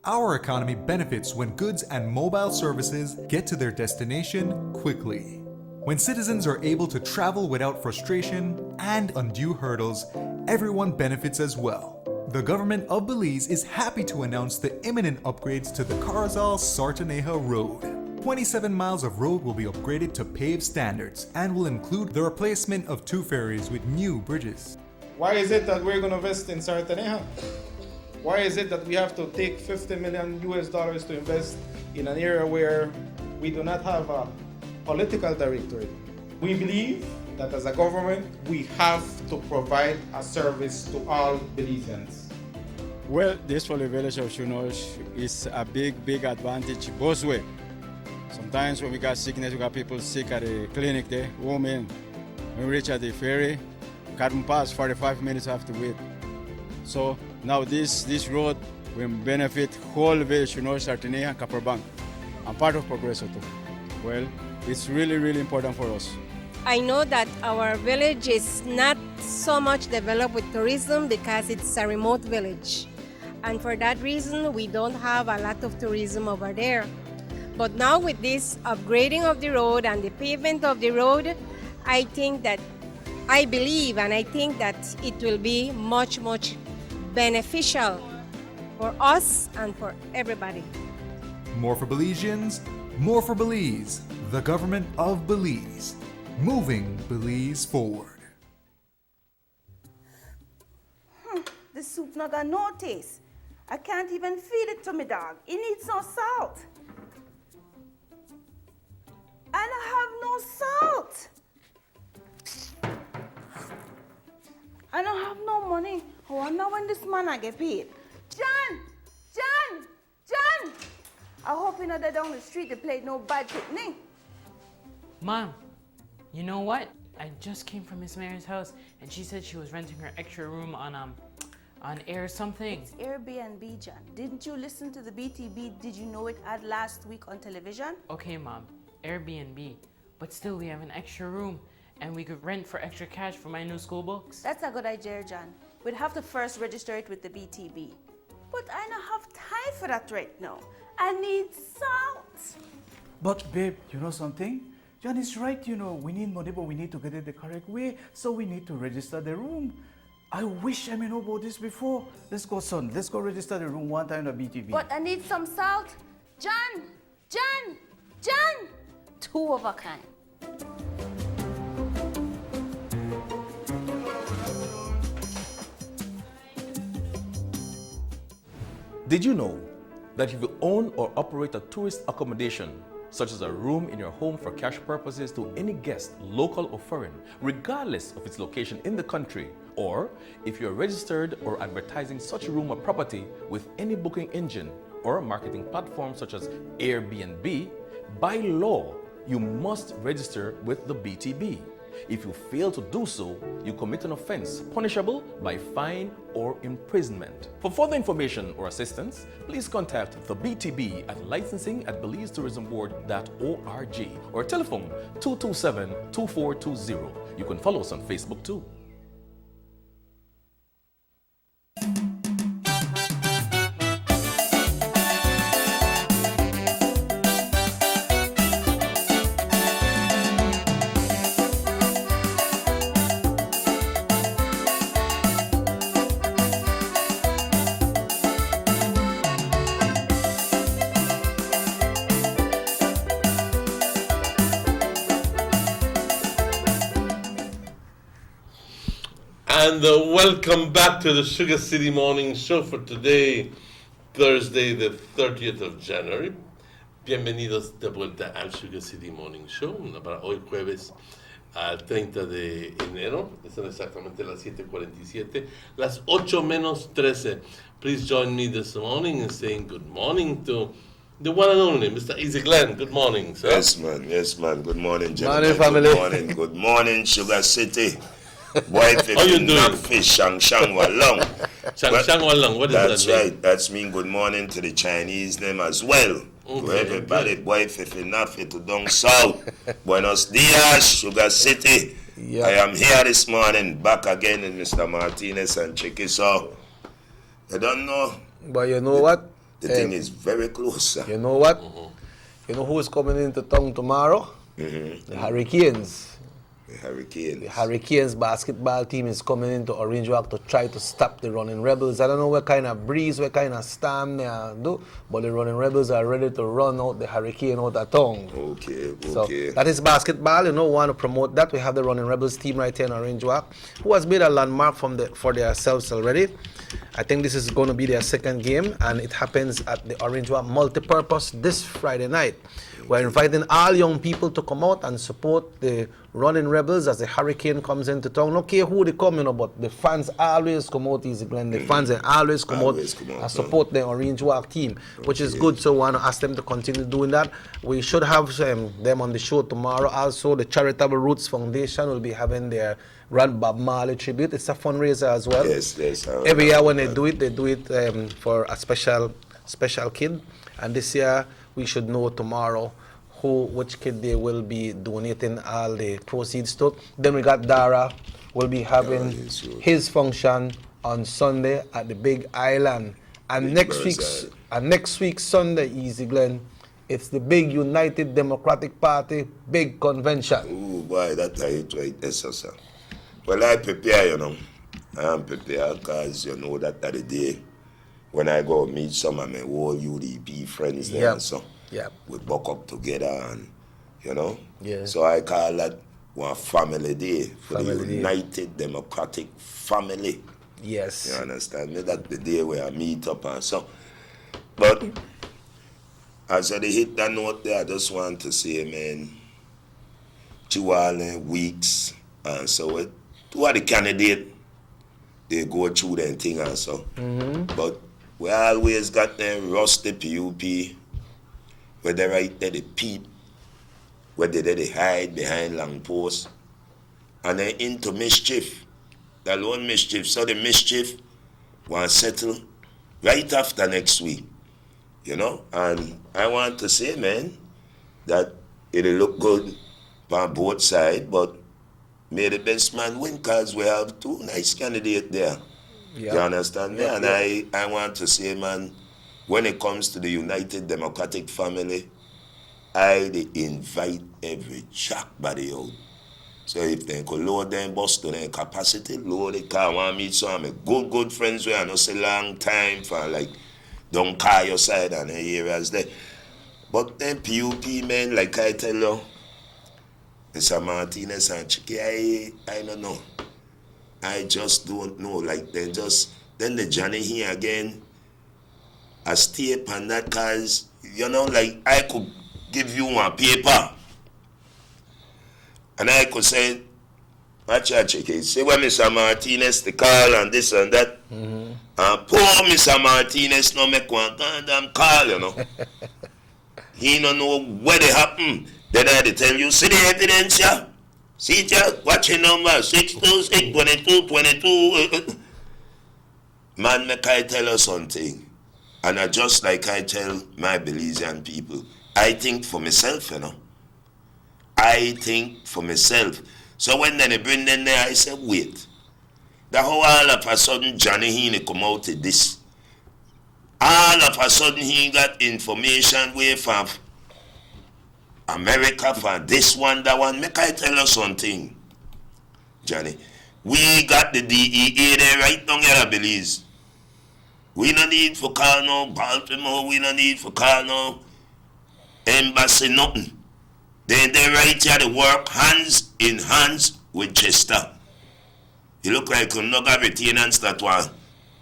Our economy benefits when goods and mobile services get to their destination quickly. When citizens are able to travel without frustration and undue hurdles, everyone benefits as well. The government of Belize is happy to announce the imminent upgrades to the Carazal-Sartaneja Road. 27 miles of road will be upgraded to paved standards and will include the replacement of 2 ferries with new bridges. Why is it that we're going to invest in Sartaneja? Why is it that we have to take $50 million to invest in an area where we do not have a political directorate? We believe that as a government, we have to provide a service to all Belizeans. Well, this for the village of Chunosh is a big advantage both ways. Sometimes when we got sickness, we got people sick at the clinic there, women. When we reach at the ferry, can't pass 45 minutes have to wait. So now this road will benefit whole village, Sartaneja and Kaparbank, and part of Progreso too. Well, it's really important for us. I know that our village is not so much developed with tourism because it's a remote village. And for that reason, we don't have a lot of tourism over there. But now with this upgrading of the road and the pavement of the road, I believe and I think that it will be much beneficial for us and for everybody. More for Belizeans, more for Belize, the government of Belize. Moving Belize forward. The soup not got no taste. I can't even feed it to my dog. It needs no salt. I don't have no salt. I don't have no money. I wonder when this man I get paid. John! I hope you know that down the street they played no bad picnic. Mom, you know what? I just came from Miss Mary's house and she said she was renting her extra room on Air something. It's Airbnb, John. Didn't you listen to the BTB Did You Know It ad last week on television? Okay, Mom, Airbnb. But still, we have an extra room and we could rent for extra cash for my new school books. That's a good idea, John. We'd have to first register it with the BTB. But I don't have time for that right now. I need salt. But babe, you know something? John is right, we need money, but we need to get it the correct way, so we need to register the room. I wish I know about this before. Let's go, son. Let's go register the room one time at BTV. But I need some salt. John! 2 of a kind. Did you know that if you own or operate a tourist accommodation, such as a room in your home for cash purposes to any guest, local or foreign, regardless of its location in the country, or if you're registered or advertising such room or property with any booking engine or marketing platform such as Airbnb, by law, you must register with the BTB. If you fail to do so, you commit an offense punishable by fine or imprisonment. For further information or assistance, please contact the BTB at licensing@belizetourismboard.org or telephone 227-2420. You can follow us on Facebook too. And welcome back to the Sugar City Morning Show for today, Thursday, the 30th of January. Bienvenidos de vuelta al Sugar City Morning Show, para hoy jueves 30 de enero. Son exactamente las 7:47, las 8 menos 13. Please join me this morning in saying good morning to the one and only Mr. Easy Glenn. Good morning, sir. Yes, man. Good morning, gentlemen. Morning, family. Good morning, Sugar City. Boy, How you doing? Fish, Shang Walong. Shang Walong, what does That's that mean? right. That's mean good morning to the Chinese name as well. To everybody, boy, if enough to down south. Buenos dias, Sugar City. Yeah. I am here this morning, back again in Mr. Martinez and Chicky. So, I don't know. But you know what? The thing is very close, sir. You know what? You know who's coming into town tomorrow? The Hurricanes. The Hurricanes basketball team is coming into Orange Walk to try to stop the Running Rebels. I don't know what kind of breeze, what kind of storm they do, but the Running Rebels are ready to run out the Hurricane out of town. Okay. So that is basketball. You know, we want to promote that. We have the Running Rebels team right here in Orange Walk, who has made a landmark for themselves already. I think this is going to be their second game, and it happens at the Orange Walk Multipurpose this Friday night. We're inviting all young people to come out and support the Running Rebels as the Hurricane comes into town. No care who they come, but the fans always come out, Easy Glenn. The fans always come out and support the Orange Walk team, which is good. So we want to ask them to continue doing that. We should have them on the show tomorrow. Also, the Charitable Roots Foundation will be having their Grand Bob Marley tribute. It's a fundraiser as well. Yes. Every year when they do it for a special kid. And this year, we should know tomorrow which kid they will be donating all the proceeds to. Then we got Dara will be having his function on Sunday at the Big Island. And next week Sunday, Easy Glenn, it's the big United Democratic Party big convention. Oh boy, that's right. Yes, sir. Well, I prepare, I am prepared because that the day when I go meet some of my old UDP friends there and so. Yeah. We buck up together and, Yeah. So I call that one family day for Family the day. United Democratic Family. Yes. You understand me? That's the day where I meet up and so. But as I hit that note there, I just want to say, man, Chihuahua weeks and so two of the candidates, they go through their thing and so. But we always got them rusty PUP, where they right there, they peep, where they hide behind long posts, and they're into mischief, the lone mischief. So the mischief want to settle right after next week, And I want to say, man, that it'll look good on both sides, but may the best man win because we have two nice candidates there. Yeah. You understand me? Yeah, And yeah. I want to say, man, when it comes to the United Democratic Family, I invite every jackbody out. So if they could lower them bus to their capacity, lower the car, want meet some of my good friends where I know say long time for don't car your side and the areas there. But then PUP, man, like I tell you, Mr. Martinez and Chicky, I don't know. I just don't know. Then the Johnny here again, a tape and that cause, I could give you one paper. And I could say, watch out, Chicky. Say when Mr. Martinez the call and this and that. And poor Mr. Martinez no make one goddamn call, He don't know what it happened. Then I had to tell you, see the evidence, yeah? See it, yeah? Watch your number, 626, 22. Man, make I tell you something. And I just like I tell my Belizean people, I think for myself, I think for myself. So when they bring them there, I said, wait. The whole all of a sudden Johnny Heaney come out to this. All of a sudden he got information way from America for this one, that one. Make I tell you something, Johnny. We got the DEA there right down here, Belize. We don't need for call no Baltimore. We don't need for call no embassy, nothing. They right here to work hands in hands with Chester. It look like you no got retainers that one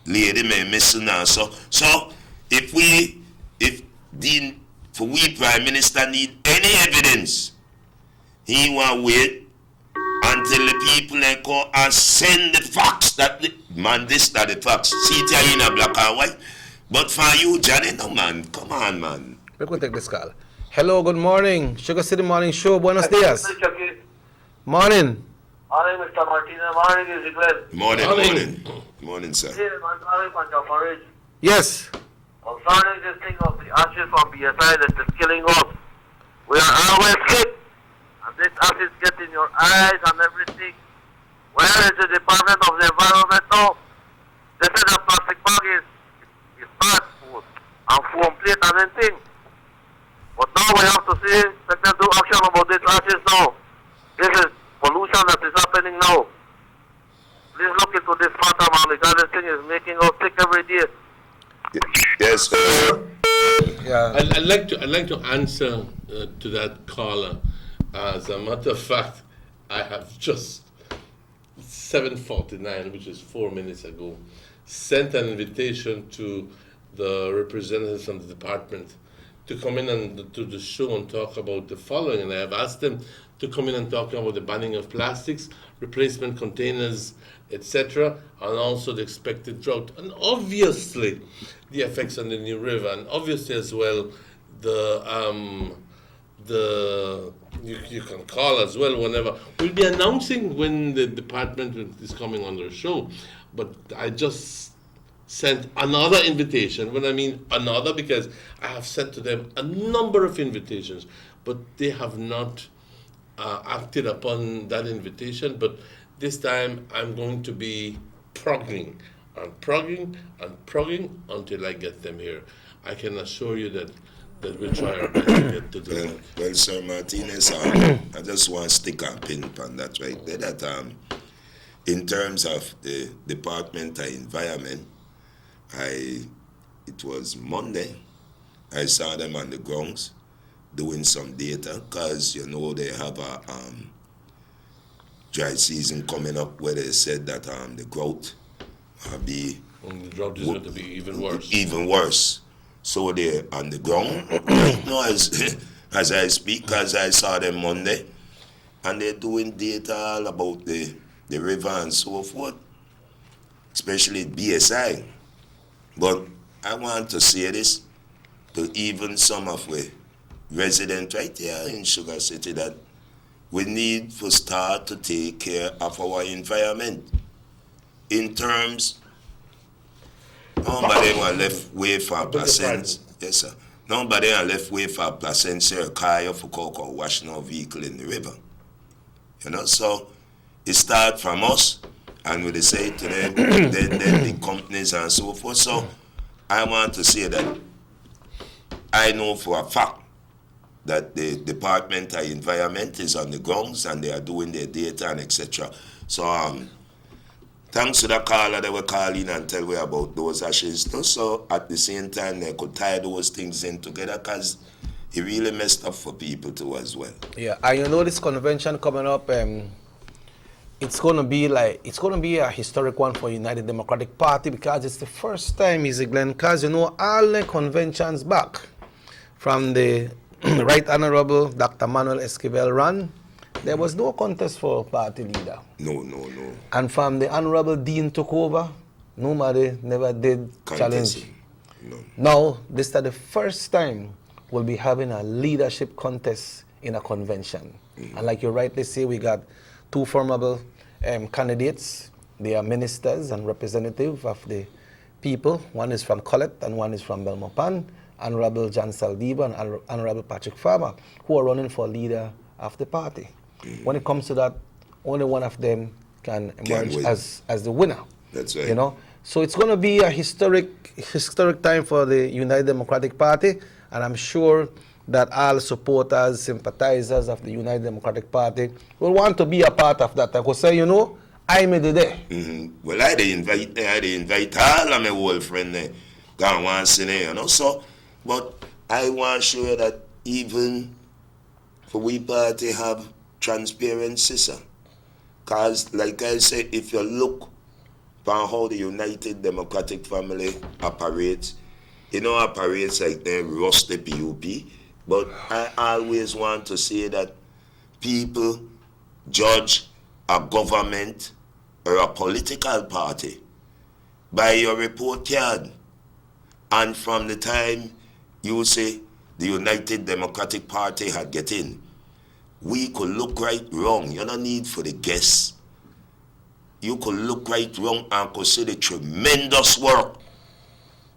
lady may missing now. So if we Prime Minister need any evidence, he want wait until the people go and send the facts that this that the facts. See it in a black and white. But for you, Johnny, no man, come on, man. We could take this call. Hello, good morning. Sugar City Morning Show. Buenos dias. Morning. Morning, Mr. Martinez. Morning, is Glenn. Morning, sir. Yes. Concerning this thing of the ashes from BSI that is killing us, we are always sick. And this ashes get in your eyes and everything. Where is the Department of the Environment now? They said that plastic bag is bad food and foam plate and anything. But now we have to see, let them do action about these ashes now. This is pollution that is happening now. Please look into this matter, man, because this thing is making us sick every day. Yes, sir. Yeah. I'd like to answer to that caller. As a matter of fact, I have just 7:49, which is 4 minutes ago, sent an invitation to the representatives from the department to come in and to the show and talk about the following. And I have asked them to come in and talk about the banning of plastics, replacement containers, etc., and also the expected drought, and obviously the effects on the New River, and obviously as well you can call as well whenever. We'll be announcing when the department is coming on the show, but I just sent another invitation. When I mean another, because I have sent to them a number of invitations, but they have not acted upon that invitation. But this time I'm going to be progging until I get them here. I can assure you that we'll try our best to get to them. Well, Sir Martinez, I just want to stick a pin on that right there. That in terms of the Department of Environment, it was Monday, I saw them on the grounds doing some data, because you know they have a dry season coming up where they said that the drought will be... the drought is going to be even worse. Even worse. So they're on the ground, as I speak, because I saw them Monday, and they're doing data all about the river and so forth, especially BSI. But I want to say this to even some of the residents right here in Sugar City, that we need to start to take care of our environment. In terms, nobody want left way for Placentia. Yes, sir. Nobody want left way for Placentia or Kaya for Coco washing our vehicle in the river. You know, so it starts from us, and we say to them, then the companies and so forth. So I want to say that I know for a fact that the Department of Environment is on the grounds and they are doing their data and etc. So thanks to the caller that were calling and tell me about those ashes too. So at the same time they could tie those things in together, because it really messed up for people too as well. Yeah, and you know this convention coming up, it's gonna be a historic one for United Democratic Party, because it's the first time, Easy Glenn, because you know all the conventions back from the Right Honorable Dr. Manuel Esquivel ran, there was no contest for party leader. No. And from the Honorable Dean took over, nobody never did challenge. No. Now, this is the first time we'll be having a leadership contest in a convention. Mm-hmm. And like you rightly say, we got two formidable candidates. They are ministers and representatives of the people. One is from Colette and one is from Belmopan. Honorable John Saldiva and Honorable Patrick Farmer, who are running for leader of the party. Mm-hmm. When it comes to that, only one of them can emerge as the winner. That's right. You know, so it's going to be a historic time for the United Democratic Party, and I'm sure that all supporters, sympathizers of the United Democratic Party will want to be a part of that. I could say, you know, I made it there. Mm-hmm. Well, I invite all of my old friends there. Go once in there, you know. So, but I want to show that even for we party have transparency, sir. Because, like I say, if you look on how the United Democratic family operates, it operates like they rust the PUP. But I always want to say that people judge a government or a political party by your report card. And from the time you say the United Democratic Party had get in, we could look right wrong. You don't need for the guess. You could look right wrong and could see the tremendous work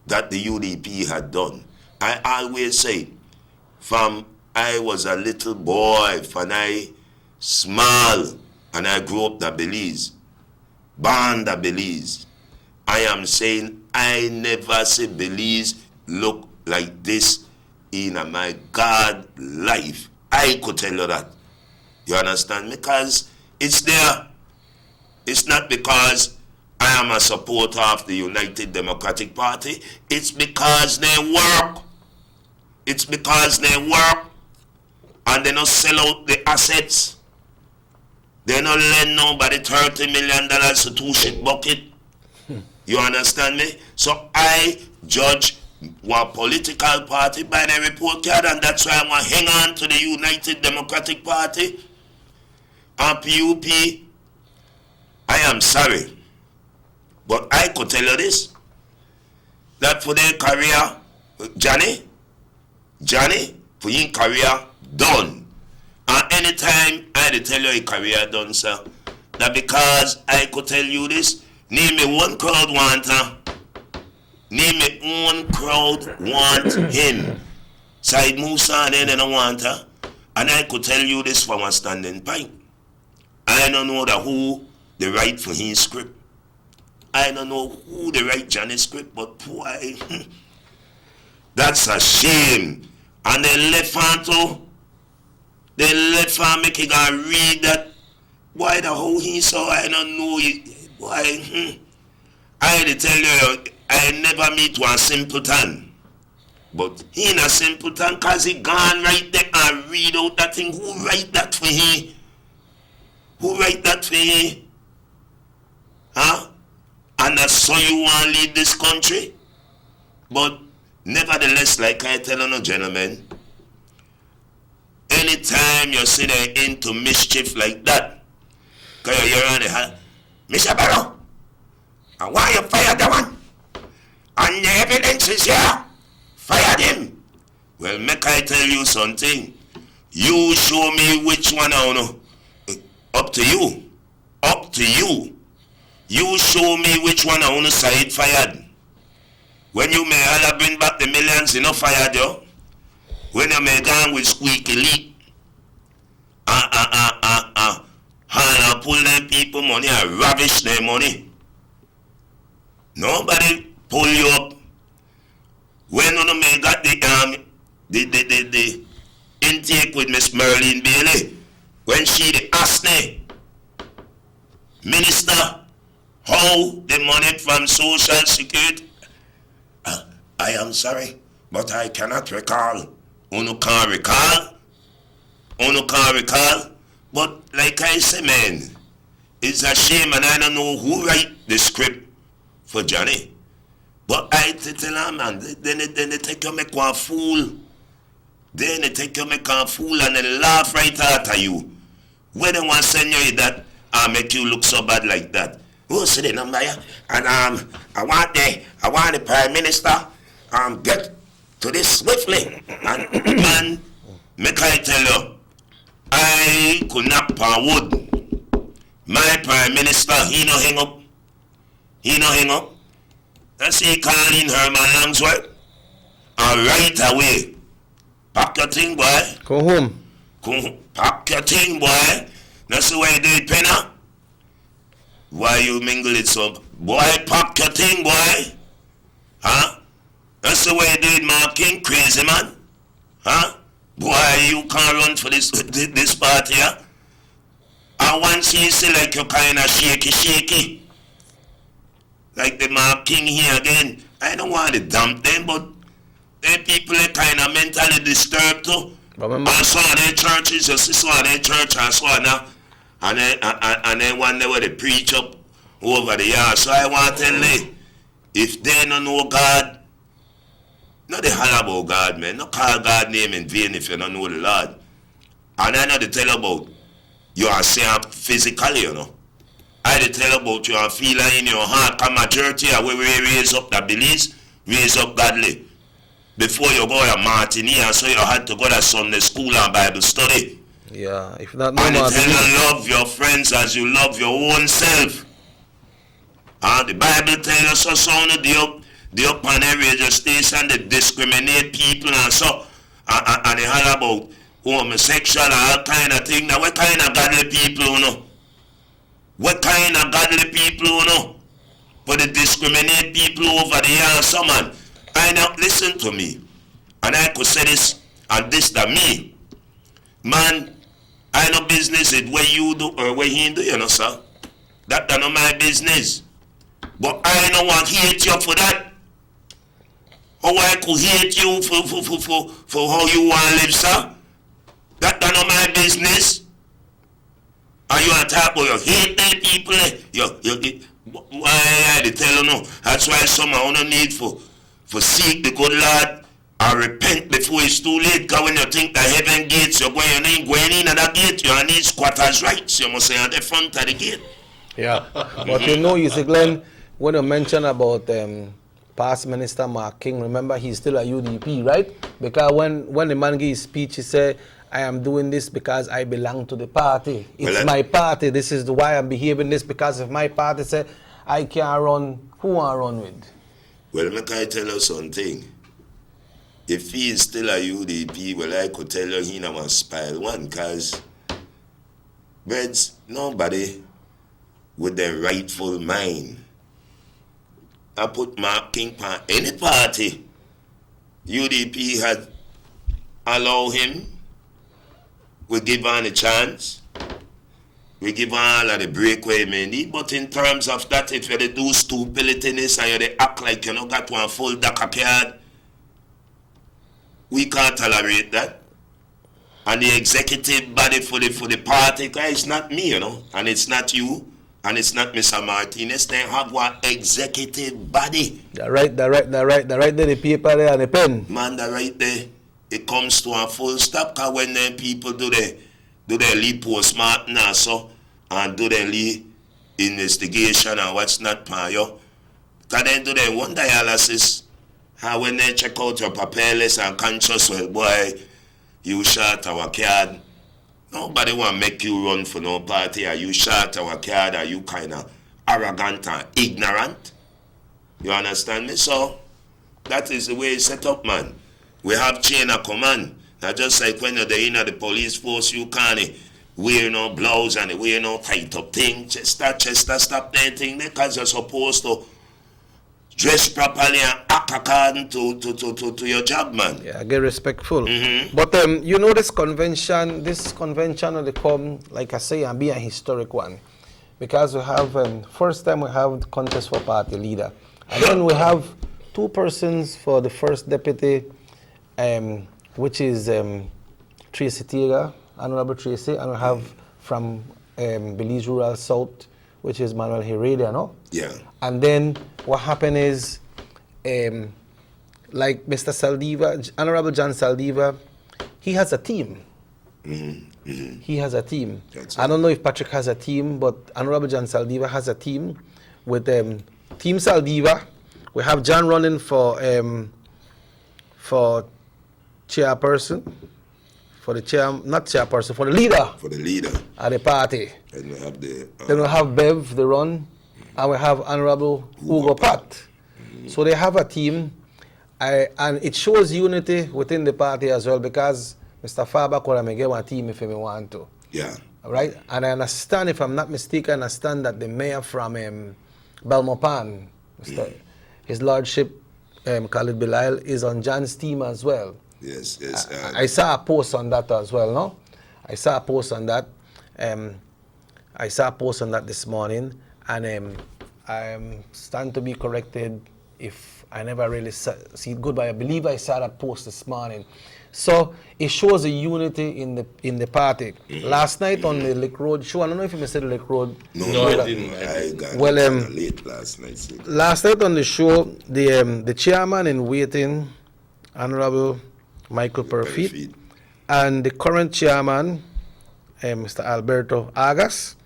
that the UDP had done. I always say, from I was a little boy, from I small, and I grew up in Belize, born in Belize, I am saying I never see Belize look like this in my God life. I could tell you that. You understand? Because it's there. It's not because I am a supporter of the United Democratic Party. It's because they work. It's because they work and they don't sell out the assets. They don't lend nobody $30 million to two shit bucket. You understand me? So I judge one political party by the report card, and that's why I'm going to hang on to the United Democratic Party and PUP. I am sorry, but I could tell you this, that for their career, Johnny, for your career done. And anytime I tell you a career done, sir, that because I could tell you this, name me one crowd want her. Name me one crowd want him. Said Musa and then they don't want her. And I could tell you this from a standing point. I don't know who the right for his script. I don't know who the right Johnny script, but boy, that's a shame. And they left on make it go read that. Why the whole he saw, I don't know it. Why? I had to tell you, I never meet one simpleton. But he ain't a simpleton because he gone right there and read out that thing. Who write that for him? Who write that for him? Huh? And that's so you want to lead this country? But nevertheless, like I tell you, gentlemen, anytime you see them into mischief like that, because you're on the hand, Mr. Barrow, I want you fire that one. And the evidence is here. Fire him. Well, make I tell you something. You show me which one I know. Up to you. Up to you. You show me which one I want to say it fired. When you may have bring back the millions, you know fired you. When you may gone with squeaky leak. And pull them people money and ravish their money. Nobody pull you up. When you may got the intake with Miss Merlin Bailey, when she the ASNE minister, how the money from Social Security, I am sorry, but I cannot recall. Uno can't recall. But like I say, man, it's a shame and I don't know who write the script for Johnny. But I tell them, man, then they take you make one fool. Then they take you make one fool and they laugh right out at you. When they want to send you that, I make you look so bad like that. Oh, see the number here? And I want the Prime Minister get to this swiftly. And man, make I tell you, I could not power wood. My Prime Minister, he no hang up. That's he calling Herman Langsworth. And right away, pack your thing, boy. Go home. Pack your thing, boy. That's the way you do it, Penna. Why you mingle it so? Boy, pack your thing, boy. Huh? That's the way you do it, Mark King. Crazy man. Huh? Boy, you can't run for this party, huh? And once you see like you're kind of shaky. Like the Mark King here again. I don't want to dump them, but them people are kind of mentally disturbed too. Remember? I saw their churches, I saw their church, I saw now. And then one day where they preach up over the yard. So I want to tell you, if they don't know God, not they holler about God, man. Not call God name in vain if you don't know the Lord. And I know they tell about you are saying physically, you know. I they tell about you are feeling in your heart. Because majority of where we raise up the beliefs, raise up godly. Before you go to Martinia, so you had to go to Sunday school and Bible study. Yeah, if not, no And they Martinia. tell you love your friends as you love your own self. And the Bible tells us so they up on the radio station, they discriminate people and so, and they holler about homosexual and all kind of thing. Now, what kind of godly people, you know? What kind of godly people, you know? But they discriminate people over the year, so man. I now listen to me, and I could say this, and this to me. Man, I no business it where you do or where he do, you know, sir. That not my business. But I don't want to hate you for that. How I could hate you for how you want to live, sir. That not my business. And you want to talk about you hate the people, why I tell you no. That's why some of you need for seek the good Lord and repent before it's too late. Because when you think the heaven gates, you're going in at that gate, you need squatters' rights. You must say at the front of the gate. Yeah. But you see, Glenn, when you mention about past Minister Mark King, remember he's still a UDP, right? Because when the man gave his speech, he said, I am doing this because I belong to the party. It's my party. This is why I'm behaving this, because if my party said I can't run, who I run with? Well, make I tell you something. If he is still a UDP, well, I could tell you he not want to spoil one, because nobody with their rightful mind. I put Mark King on any party. UDP had allowed him. We give on a chance. We give all of the breakaway may need. But in terms of that, if you do stupidness and you act like you not got one full deck of card, we can't tolerate that. And the executive body for the party, because it's not me, you know, and it's not you, and it's not Mr. Martinez. They have one executive body. They're right there, the paper there and the pen. Man, they're right there. It comes to a full stop, because when them people do their lead postmortem also, and do their lead investigation and what's not for you, because they do their one dialysis, and when they check out your paperless and conscious, well, boy, you shot our card. Nobody want to make you run for no party, or you shot our card, or you kind of arrogant and ignorant. You understand me? So, that is the way it's set up, man. We have chain of command. Now, just like when you're in the police force, you can't wear no blouse and wear no tight up thing. Chester, stop that thing because you're supposed to dress properly and act according to your job, man. Yeah, get respectful. But you know this convention will come, like I say, and be a historic one. Because we have, first time we have the contest for party leader. And then we have two persons for the first deputy, which is Tracy Tiga, Honorable Tracy, and we have from Belize Rural South, which is Manuel Heredia, no? Yeah. And then what happened is, like Mr. Saldiva, Honorable John Saldiva, he has a team. He has a team. I don't know if Patrick has a team, but Honorable John Saldiva has a team with Team Saldiva. We have John running for chairperson, for the chair, not chairperson, for the leader. For the leader. At the party. And we have the... Then we have Bev, the run, and we have Honorable Hugo Pat. So they have a team, and it shows unity within the party as well, because Mr. Faber could have get one team if he want to. Yeah. Right? And I understand, if I'm not mistaken, I understand that the mayor from Belmopan, his lordship, Khalid Bilal, is on John's team as well. Yes. I saw a post on that as well, no? I saw a post on that. I saw a post on that this morning, and I stand to be corrected if I never really see it good, but I believe I saw that post this morning. So it shows a unity in the party. Last night on the Lick Road show, I don't know if you said the Lick Road. No, I didn't. I got late last night. So. Last night on the show, the chairman in waiting, Honorable Michael Perfit, and the current chairman, Mr. Alberto Agas,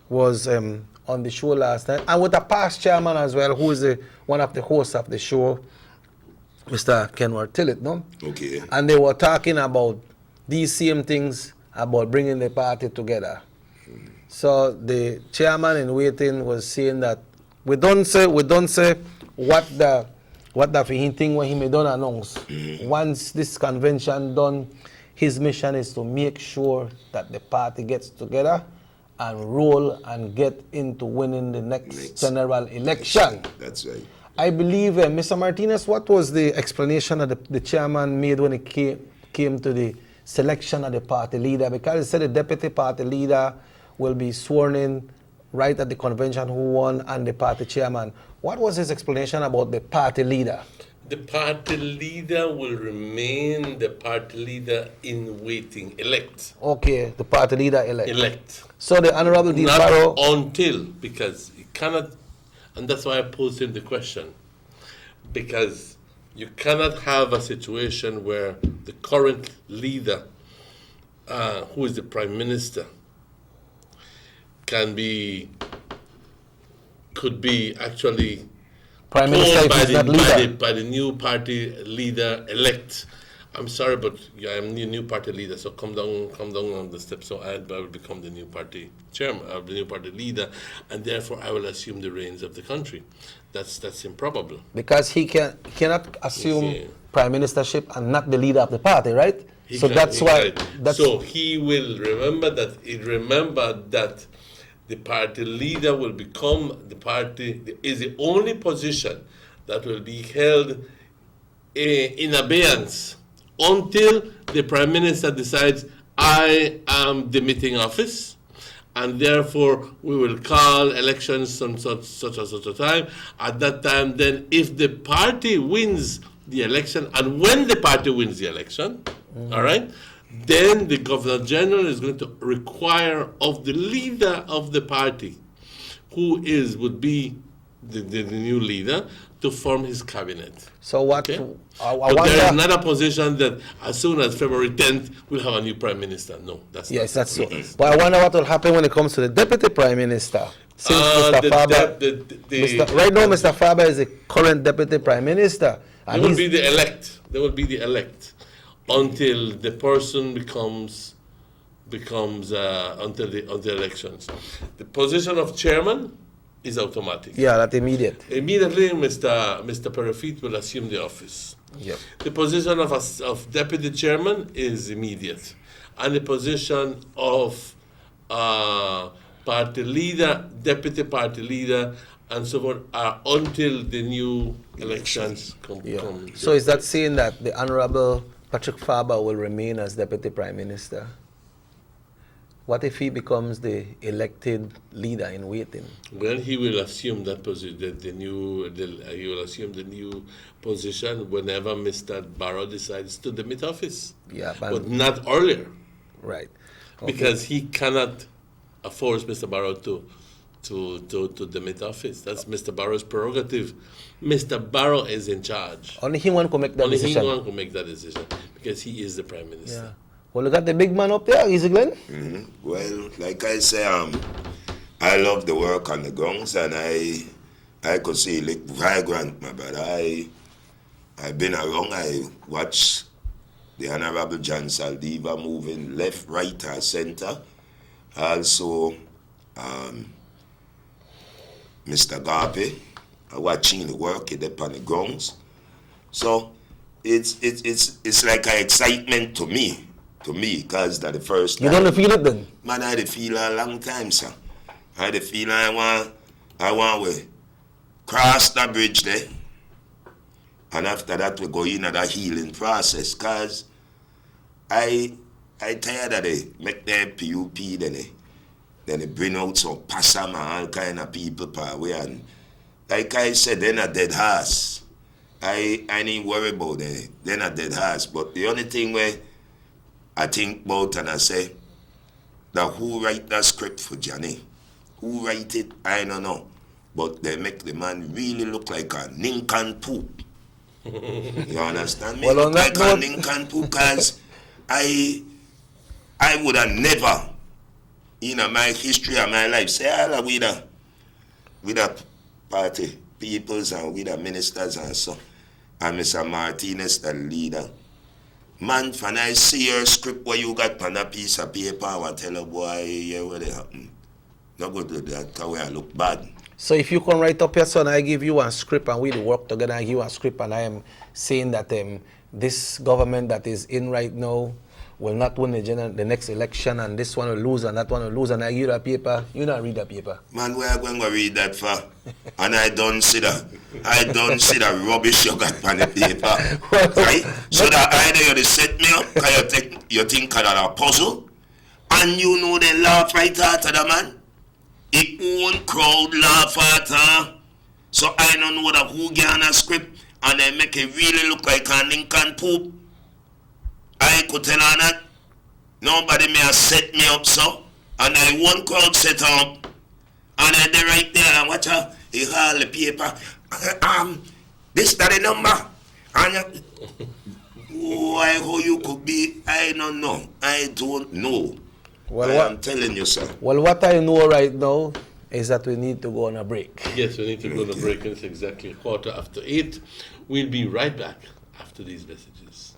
was on the show last night, and with a past chairman as well, who is one of the hosts of the show, Mr. Kenward Tillett, no? Okay. And they were talking about these same things, about bringing the party together. So the chairman in waiting was saying that we don't say what the thing when he may don't announce. Once this convention done, his mission is to make sure that the party gets together and roll and get into winning the next general election. That's right. I believe, Mr. Martinez, what was the explanation that the chairman made when it came to the selection of the party leader? Because he said the deputy party leader will be sworn in right at the convention who won, and the party chairman. What was his explanation about the party leader? The party leader will remain the party leader in waiting, elect. Okay, the party leader elect. Elect. So the Honorable Dean Not Barrow... until, because it cannot, and that's why I posed him the question, because you cannot have a situation where the current leader, who is the Prime Minister, could be actually Prime Minister by the new party leader elect. I'm sorry, but I'm the new party leader, so come down on the steps. So I will become the new party chairman, the new party leader, and therefore I will assume the reins of the country. That's improbable. Because he cannot assume prime ministership and not the leader of the party, right? So he will remember that the party leader will become is the only position that will be held in abeyance until the Prime Minister decides, I am demitting office, and therefore we will call elections on such a time. At that time, then, if the party wins the election, and when the party wins the election, all right, then the Governor General is going to require of the leader of the party, who would be the new leader, to form his cabinet. So what? Okay? But there is not a position that as soon as February 10th we'll have a new prime minister. No, that's that's so. But I wonder what will happen when it comes to the deputy prime minister. Since Mr. Faber, right now Mr. Faber is the current deputy prime minister. They will be the elect. They will be the elect until the person becomes until the elections. The position of chairman is automatic. Yeah, that's immediate. Immediately, Mr. Perfit will assume the office. Yep. The position of deputy chairman is immediate, and the position of party leader, deputy party leader, and so on are until the new elections come. So is that saying that the Honorable Patrick Faber will remain as deputy prime minister? What if he becomes the elected leader in waiting? Well, he will assume that position. He will assume the new position whenever Mr. Barrow decides to demit office. Yeah, but not earlier. Right. Okay. Because he cannot force Mr. Barrow to demit office. That's Mr. Barrow's prerogative. Mr. Barrow is in charge. Only he one can make that decision. Only he one can make that decision because he is the prime minister. Yeah. Well, look at the big man up there, Easy Glenn. Mm-hmm. Well, like I say, I love the work on the grounds, and I could see like vibrant, my brother. I've been around. I watched the Honorable John Saldiva moving left, right, and center. Also, Mr. Garpe, watching the work on the grounds. So it's like an excitement to me, because that the first time. You don't feel it then? Man, I had feel a long time, sir. I had feel I want to cross the bridge there. And after that, we go in at the healing process, because I tired of they make their PUP, then they bring out some passam and all kind of people per way. And like I said, they're not dead horse. I need worry about it. They're not dead horse. But the only thing where I think about and I say, that who write that script for Johnny? Who write it? I don't know. But they make the man really look like a nincompoop. You understand me? Well, look like a nincompoop because I would have never, in my history of my life, say, I with a party peoples and with the ministers and so. And Mr. Martinez, the leader. Man, when I see your script where you got on a piece of paper, I will tell you, boy, yeah, what happened. Not good to that, because I look bad. So if you can write up your son, I give you a script and we'll work together, I give you a script, and I am saying that this government that is in right now will not win the next election, and this one will lose and that one will lose, and I give you a paper, you not read the paper. Man, where are you going to read that for? And I don't see the rubbish you got on the paper. Right? So that either you set me up, because you think that a puzzle, and you know they laugh right after the man. His own crowd laugh at her. So I don't know that who get on a script and they make it really look like a nincompoop. I could tell her that nobody may have set me up so. And I one crowd set up. And then they right there and watch her, he hold the paper. This that the number. And why how you could be, I don't know. I don't know. Well, I'm telling you, sir. Well, what I know right now is that we need to go on a break. Yes, we need to go on a break, and it's exactly 8:15. We'll be right back after these messages.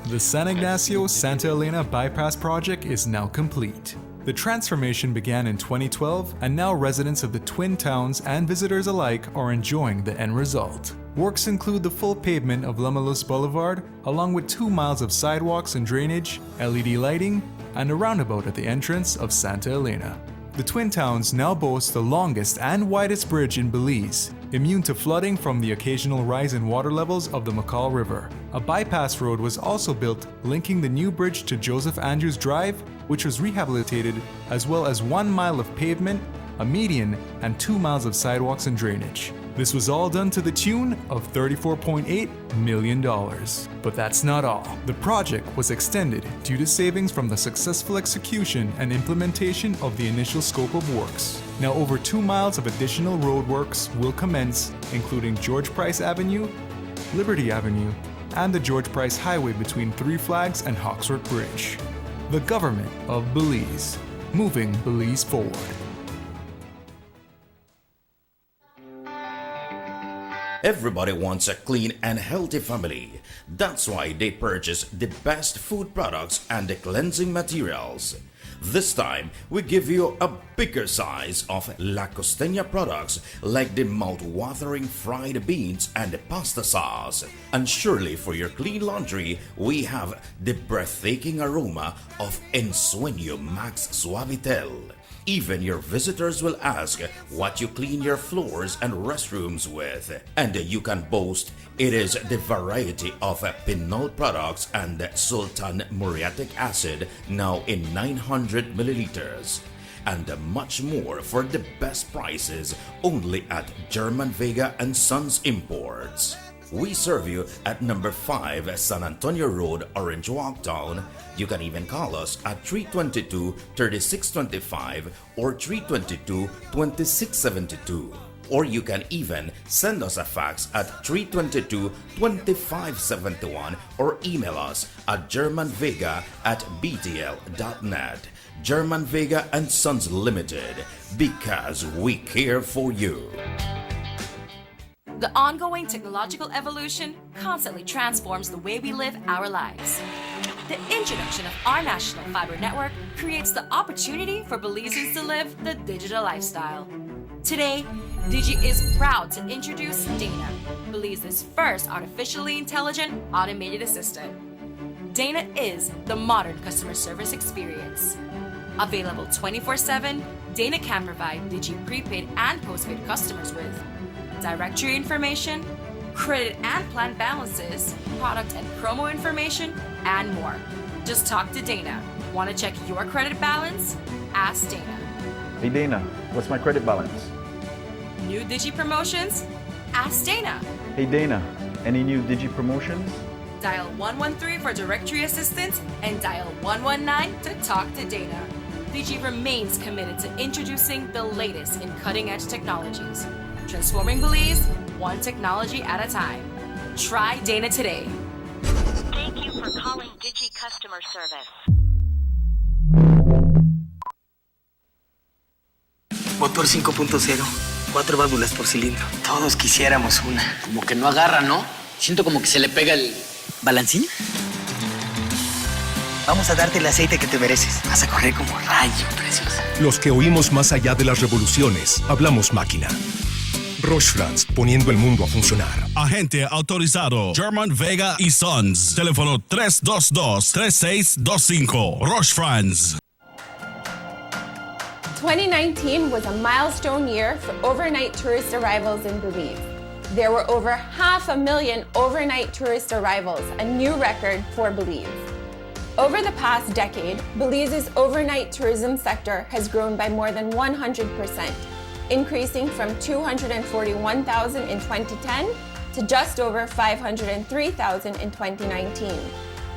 The San Ignacio-Santa Elena Bypass project is now complete. The transformation began in 2012, and now residents of the Twin Towns and visitors alike are enjoying the end result. Works include the full pavement of Lamalus Boulevard, along with 2 miles of sidewalks and drainage, LED lighting, and a roundabout at the entrance of Santa Elena. The Twin Towns now boast the longest and widest bridge in Belize, immune to flooding from the occasional rise in water levels of the McCall River. A bypass road was also built linking the new bridge to Joseph Andrews Drive, which was rehabilitated, as well as 1 mile of pavement, a median, and 2 miles of sidewalks and drainage. This was all done to the tune of $34.8 million. But that's not all. The project was extended due to savings from the successful execution and implementation of the initial scope of works. Now over 2 miles of additional roadworks will commence, including George Price Avenue, Liberty Avenue, and the George Price Highway between Three Flags and Hawksworth Bridge. The government of Belize, moving Belize forward. Everybody wants a clean and healthy family. That's why they purchase the best food products and the cleansing materials. This time, we give you a bigger size of La Costeña products like the mouth-watering fried beans and the pasta sauce. And surely for your clean laundry, we have the breathtaking aroma of Ensueño Max Suavitel. Even your visitors will ask what you clean your floors and restrooms with. And you can boast it is the variety of Pinol products and Sultan muriatic acid now in 900 milliliters. And much more for the best prices only at German Vega and Sons Imports. We serve you at number 5 San Antonio Road, Orange Walk Town. You can even call us at 322-3625 or 322-2672. Or you can even send us a fax at 322-2571 or email us at germanvega@btl.net. German Vega and Sons Limited, because we care for you. The ongoing technological evolution constantly transforms the way we live our lives. The introduction of our national fiber network creates the opportunity for Belizeans to live the digital lifestyle. Today, Digi is proud to introduce Dana, Belize's first artificially intelligent automated assistant. Dana is the modern customer service experience. Available 24/7, Dana can provide Digi prepaid and postpaid customers with directory information, credit and plan balances, product and promo information, and more. Just talk to Dana. Want to check your credit balance? Ask Dana. Hey Dana, what's my credit balance? New Digi promotions? Ask Dana. Hey Dana, any new Digi promotions? Dial 113 for directory assistance and dial 119 to talk to Dana. Digi remains committed to introducing the latest in cutting-edge technologies, transforming Belize one technology at a time. Try Dana today. Thank you for calling Digi Customer Service. Motor 5.0, 4 válvulas por cilindro. Todos quisiéramos una. Como que no agarra, ¿no? Siento como que se le pega el... ¿Balancín? Vamos a darte el aceite que te mereces. Vas a correr como rayo, preciosa. Los que oímos más allá de las revoluciones, hablamos máquina. Roche France, poniendo el mundo a funcionar. Agente autorizado German Vega y Sons. Teléfono 322-3625. Roche France. 2019 was a milestone year for overnight tourist arrivals in Belize. There were over 500,000 overnight tourist arrivals, a new record for Belize. Over the past decade, Belize's overnight tourism sector has grown by more than 100%, increasing from 241,000 in 2010 to just over 503,000 in 2019.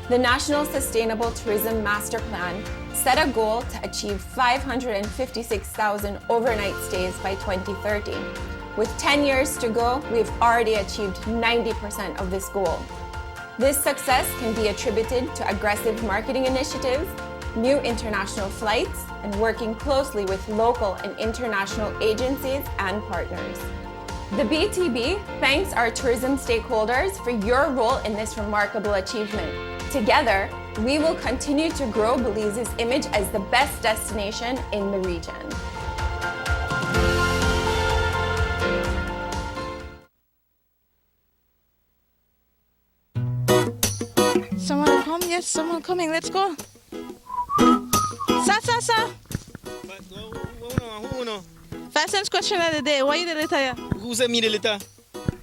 The National Sustainable Tourism Master Plan set a goal to achieve 556,000 overnight stays by 2030. With 10 years to go, we've already achieved 90% of this goal. This success can be attributed to aggressive marketing initiatives, new international flights, and working closely with local and international agencies and partners. The BTB thanks our tourism stakeholders for your role in this remarkable achievement. Together, we will continue to grow Belize's image as the best destination in the region. Someone come? Yes, someone coming. Let's go. Sa. Fastest question of the day. Why you the letter here? Who sent me the letter?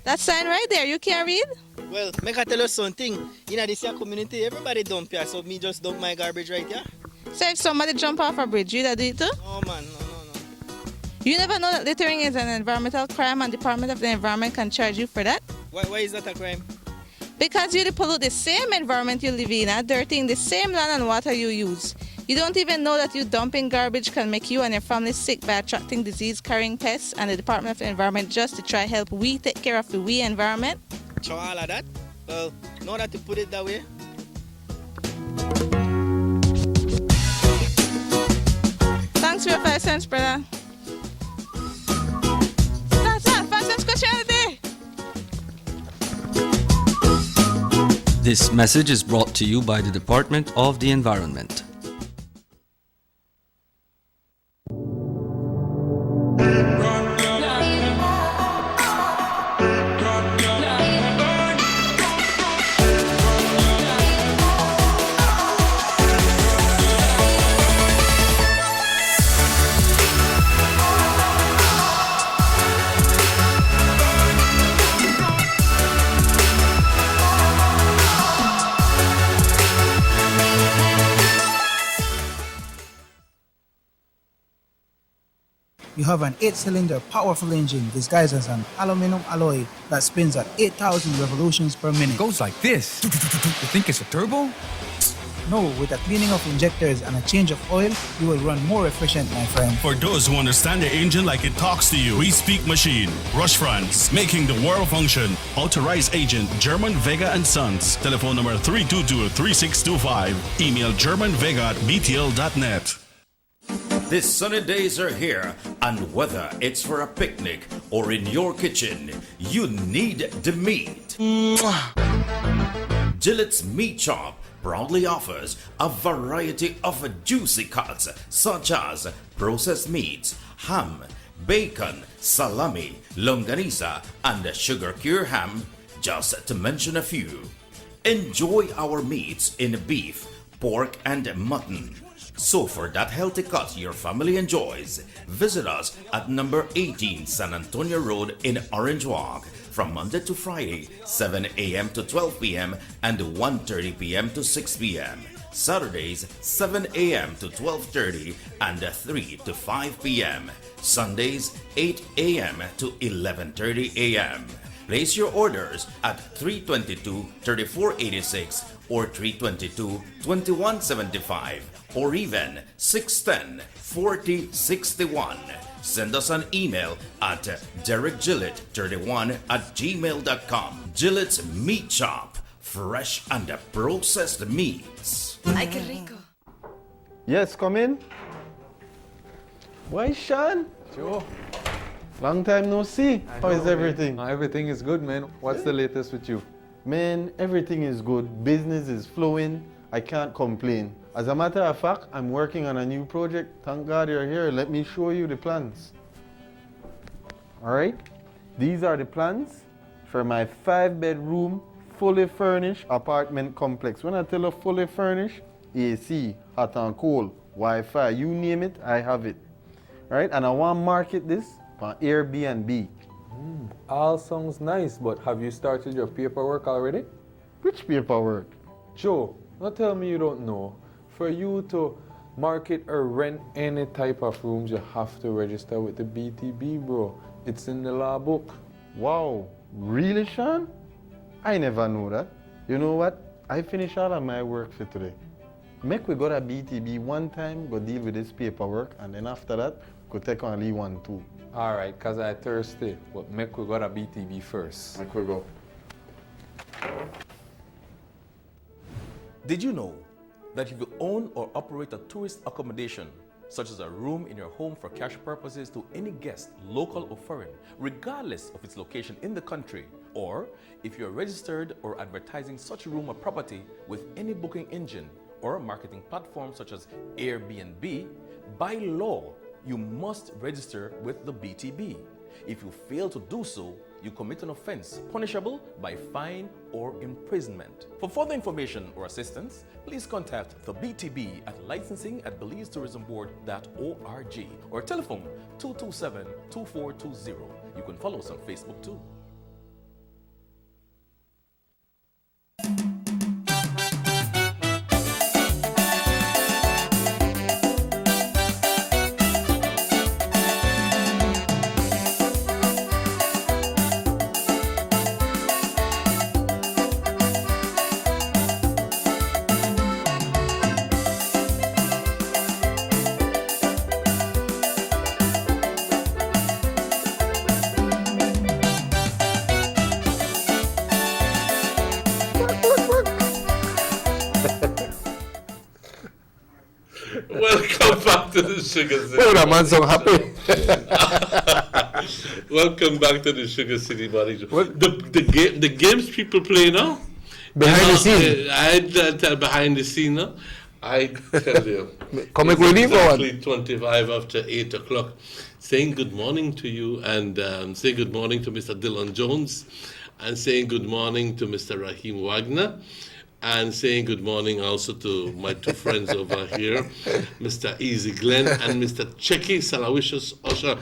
That sign right there. You can't read? Well, make I tell you something. In this here community, everybody dump here, so me just dump my garbage right here. So if somebody jump off a bridge, you that do it too? No, man, no. You never know that littering is an environmental crime and Department of the Environment can charge you for that? Why is that a crime? Because you pollute the same environment you live in, dirtying the same land and water you use. You don't even know that you dumping garbage can make you and your family sick by attracting disease-carrying pests, and the Department of the Environment just to try help we take care of the environment. So all of that? Well, now that you put it that way. Thanks for your 5 cents, brother. That's 5 cents question of the day. This message is brought to you by the Department of the Environment. You have an 8-cylinder powerful engine disguised as an aluminum alloy that spins at 8,000 revolutions per minute. Goes like this. You think it's a turbo? No, with a cleaning of injectors and a change of oil, you will run more efficient, my friend. For those who understand the engine like it talks to you, we speak machine. Roche France, making the world function. Authorized agent, German Vega and Sons. Telephone number 322-3625. Email germanvega@btl.net. These sunny days are here, and whether it's for a picnic or in your kitchen, you need the meat. Gillette's Meat Shop proudly offers a variety of juicy cuts such as processed meats, ham, bacon, salami, longanisa, and sugar cure ham, just to mention a few. Enjoy our meats in beef, pork, and mutton. So for that healthy cut your family enjoys, visit us at number 18 San Antonio Road in Orange Walk from Monday to Friday, 7 a.m. to 12 p.m. and 1:30 p.m. to 6 p.m. Saturdays 7 a.m. to 12:30 and 3 to 5 p.m. Sundays 8 a.m. to 11:30 a.m. Place your orders at 322-3486 or 322-2175 or even 610-4061. Send us an email at derekgillett31@gmail.com. Gillett's Meat Shop, fresh and processed meats. Ay, qué rico. Yes, come in. Why, Sean? Joe. Long time no see. How is everything? Everything is good, man. What's the latest with you? Man, everything is good. Business is flowing. I can't complain. As a matter of fact, I'm working on a new project. Thank God you're here. Let me show you the plans. All right? These are the plans for my 5-bedroom, fully furnished apartment complex. When I tell you fully furnished, AC, hot and cold, Wi-Fi, you name it, I have it. All right? And I want to market this on Airbnb. All sounds nice, but have you started your paperwork already? Which paperwork? Joe, don't tell me you don't know. For you to market or rent any type of rooms, you have to register with the BTB, bro. It's in the law book. Wow, really, Sean? I never knew that. You know what? I finished all of my work for today. Make we go to BTB one time, go deal with this paperwork, and then after that, go take on Lee 1 too. All right, because I'm thirsty, but make we go to BTB first. Make we go. Did you know that if you own or operate a tourist accommodation, such as a room in your home for cash purposes to any guest, local or foreign, regardless of its location in the country, or if you're registered or advertising such a room or property with any booking engine or marketing platform such as Airbnb, by law, you must register with the BTB. If you fail to do so, you commit an offense punishable by fine or imprisonment. For further information or assistance, please contact the BTB at licensing@belizetourismboard.org or telephone 227-2420. You can follow us on Facebook too. Welcome back to the Sugar City. Oh, that man's so happy. Welcome back to the Sugar City Body Show. The games people play now. Behind the scene. I tell behind the scene now. I tell you. Comic relief or what? Exactly 25 after 8 o'clock. Saying good morning to you and saying good morning to Mr. Dylan Jones and saying good morning to Mr. Raheem Wagner. And saying good morning also to my two friends over here, Mr. Easy Glenn and Mr. Checky Salawishus Osha.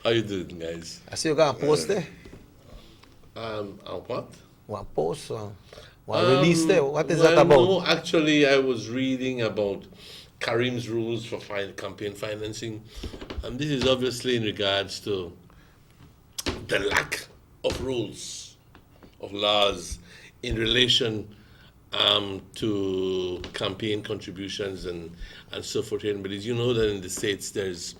How you doing, guys? I see you got a post there. What? One post, one release there. What is that about? No, actually, I was reading about Karim's rules for campaign financing. And this is obviously in regards to the lack of rules, of laws in relation to campaign contributions and so forth. But as you know that in the States there's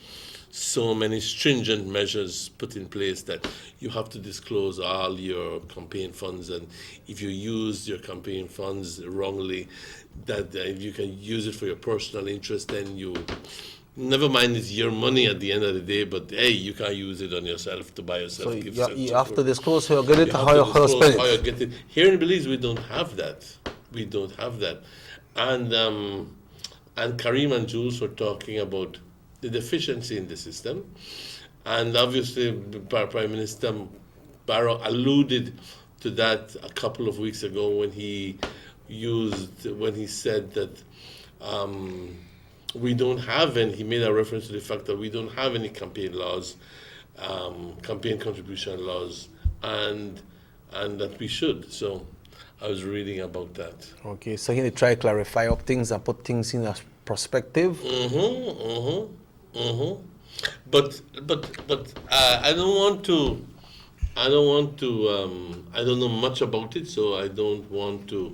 so many stringent measures put in place that you have to disclose all your campaign funds, and if you use your campaign funds wrongly, that if you can use it for your personal interest, then you never mind it's your money at the end of the day, but hey, you can't use it on yourself to buy yourself so gifts. You have to disclose how you get it, how you spend it. Here in Belize, we don't have that. We don't have that. And Karim and Jules were talking about the deficiency in the system. And obviously, Prime Minister Barrow alluded to that a couple of weeks ago when he said that we don't have any, he made a reference to the fact that we don't have any campaign laws, campaign contribution laws, and that we should. So I was reading about that. Okay, so you try to clarify up things and put things in a perspective. But I don't know much about it, so I don't want to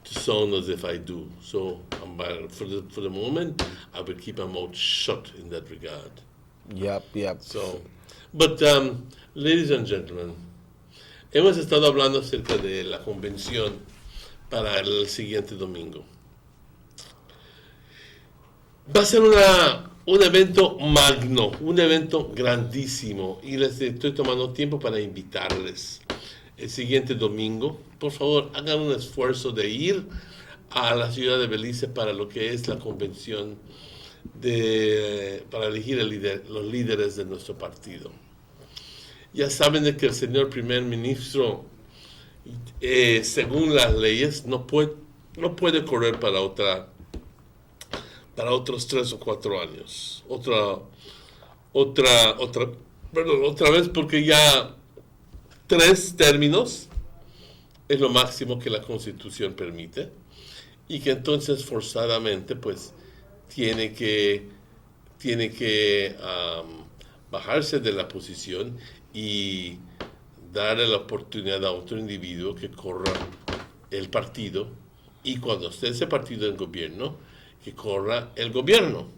sound as if I do. So for the moment, I will keep my mouth shut in that regard. Yep. So, but ladies and gentlemen, hemos estado hablando acerca de la convención para el siguiente domingo. Va a ser un evento magno, un evento grandísimo, y les estoy tomando tiempo para invitarles. El siguiente domingo, por favor, hagan un esfuerzo de ir a la ciudad de Belice para lo que es la convención para elegir los líderes de nuestro partido. Ya saben de que el señor primer ministro, según las leyes, no puede correr para otros 3 o 4 años. Otra vez, porque ya 3 términos es lo máximo que la Constitución permite, y que entonces forzadamente pues tiene que bajarse de la posición y darle la oportunidad a otro individuo que corra el partido, y cuando esté ese partido en gobierno, que corra el gobierno.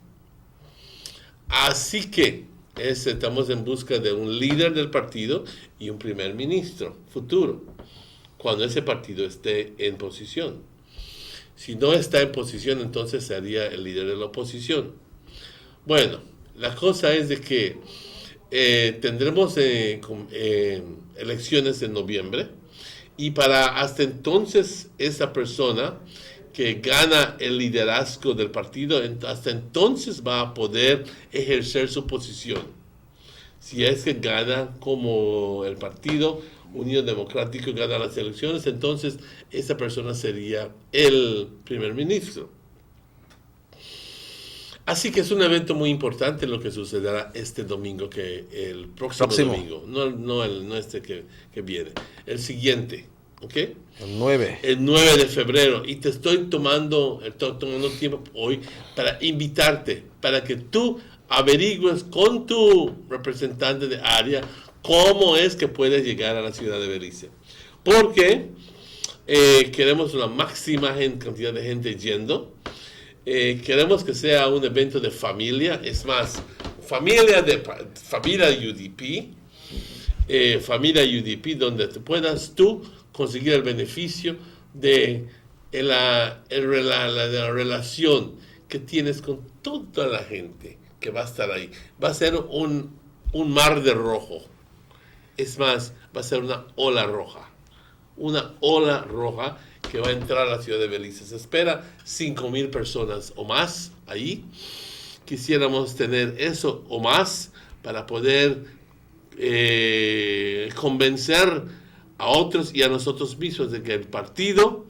Así que estamos en busca de un líder del partido y un primer ministro futuro, cuando ese partido esté en posición. Si no está en posición, entonces sería el líder de la oposición. Bueno, la cosa es de que tendremos elecciones en noviembre, y para hasta entonces esa persona que gana el liderazgo del partido, hasta entonces va a poder ejercer su posición. Si es que gana como el partido Unión Democrática gana las elecciones, entonces esa persona sería el primer ministro. Así que es un evento muy importante lo que sucederá este domingo, que el próximo domingo, no este que viene, el siguiente, ¿ok? El 9. El 9 de febrero. Y te estoy tomando tiempo hoy para invitarte, para que tú averigües con tu representante de área cómo es que puedes llegar a la ciudad de Belice. Porque queremos una máxima cantidad de gente yendo. Queremos que sea un evento de familia, es más, familia UDP, donde te puedas tú conseguir el beneficio de la relación que tienes con toda la gente que va a estar ahí. Va a ser un mar de rojo, es más, va a ser una ola roja que va a entrar a la ciudad de Belice. Se espera 5,000 personas o más ahí. Quisiéramos tener eso o más para poder convencer a otros y a nosotros mismos de que el partido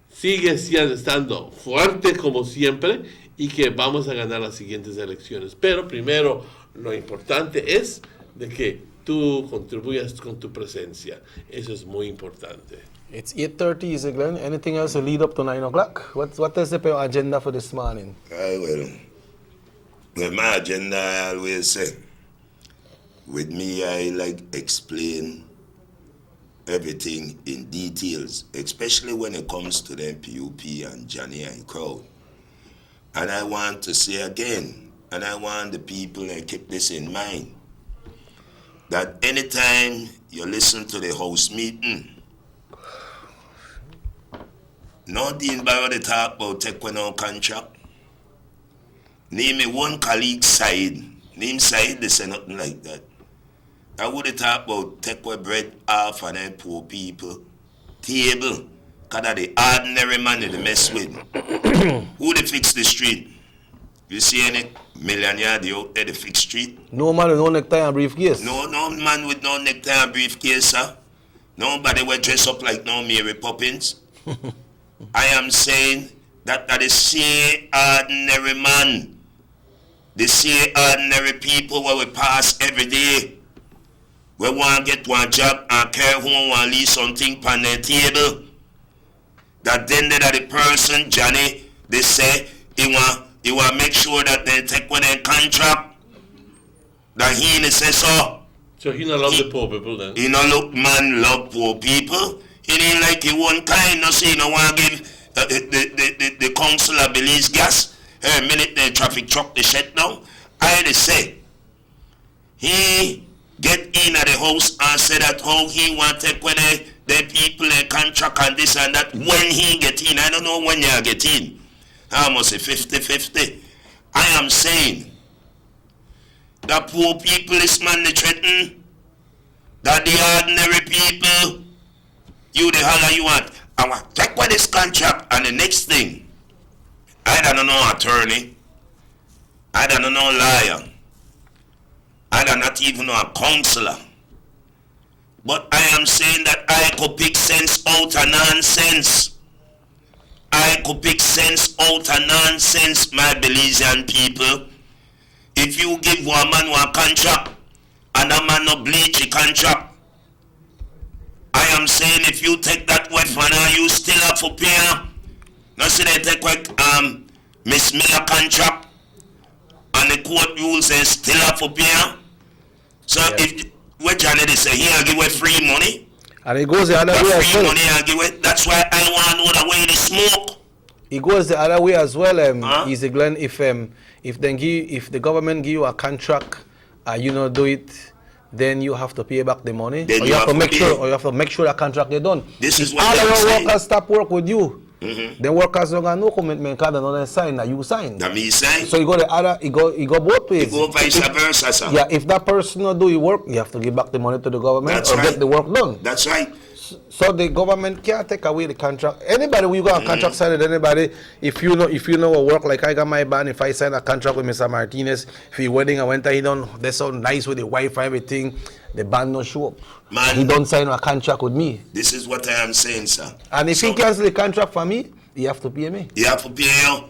sigue estando fuerte como siempre y que vamos a ganar las siguientes elecciones. Pero primero, lo importante es de que tú contribuyas con tu presencia. Eso es muy importante. It's 8:30, is it, Glenn? Anything else to lead up to 9 o'clock? What is the agenda for this morning? Well, my agenda, I always say, with me, I like explain everything in details, especially when it comes to the PUP and Johnny and crowd. And I want to say again, and I want the people to keep this in mind, that anytime you listen to the House meeting, no Dean Barrow they talk about take one on contract. Name me one colleague side. Name side they say nothing like that. I would talk about take away bread off and then poor people table. Cause that the ordinary money they mess with. Who they fix the street? You see any millionaire they out there they fix street? No man with no necktie and briefcase. No man with no necktie and briefcase, sir. Nobody will dress up like no Mary Poppins. I am saying that the same ordinary man, the same ordinary people where we pass every day, we want to get one job and carry home and leave something on the table. That then that the person, Johnny, they say he want make sure that they take one their contract. That he say so. So he not love the poor people then? He not look man love poor people. He ain't like he one kind, no say he no want to give the council of Belize gas. Every minute the traffic truck they shut down. I they say he get in at the house and say that how he want to take when the people a contract and this and that. When he get in, I don't know when you get in. I must say 50-50. I am saying that poor people is man they threaten. That the ordinary people, you the holler you want. I want take away this contract and the next thing. I don't know attorney. I don't know lawyer. I don't not even know a counselor. But I am saying that I could pick sense out of nonsense. I could pick sense out of nonsense, my Belizean people. If you give one man one contract and a man no bleach a contract, I am saying if you take that weapon and you still have to pay. Now see they take like Miss Miller contract and the court rules say still have to pay. So if what Johnny they say here give away free money. And it goes the other way as free well. money and give away. That's why I want to know the way they smoke. It goes the other way as well. Easy Glenn, if the government give you a contract, you not do it, then you have to pay back the money. Then or you have to make sure the contract get done. This is if what all I'm your saying. workers stop work with you. Then workers don't got no commitment card and not sign that you sign. That me sign. So you go the other, you go both ways. You go vice versa, sir. Yeah, if that person not do your work, you have to give back the money to the government That's or right. get the work done. That's right. So the government can't take away the contract. Anybody, we got a contract signed with anybody. If you know what work, like I got my band, if I sign a contract with Mr. Martinez, if he wedding I went he done, they so nice with the wife and everything, the band no show up. Man, he don't sign a contract with me. This is what I am saying, sir. And if he cancel the contract for me, he have to pay me. You have to pay you.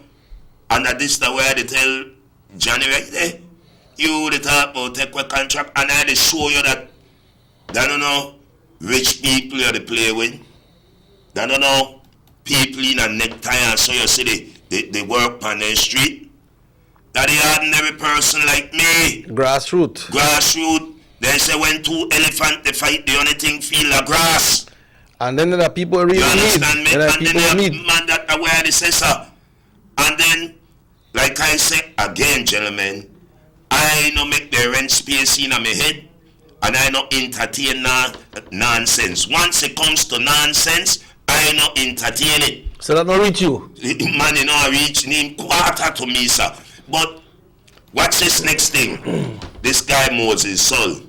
And that this the way they tell Johnny right there. You the talk about take a contract and I they show you that they don't know rich people you they play with. They don't know people in a necktie and so you see they work on the street. That the ordinary person like me. Grassroots. They say when two elephants they fight, the only thing feel like grass. And then there are people really you understand need. me? There are And people then need. there are man that aware the sensor. And then, like I say again, gentlemen, I no make the rent space in my head, and I no entertain nonsense. Once it comes to nonsense, I no entertain it. So that not reach you? Man, you know, reach him quarter to me, sir. But what's this next thing? This guy Moses Sol.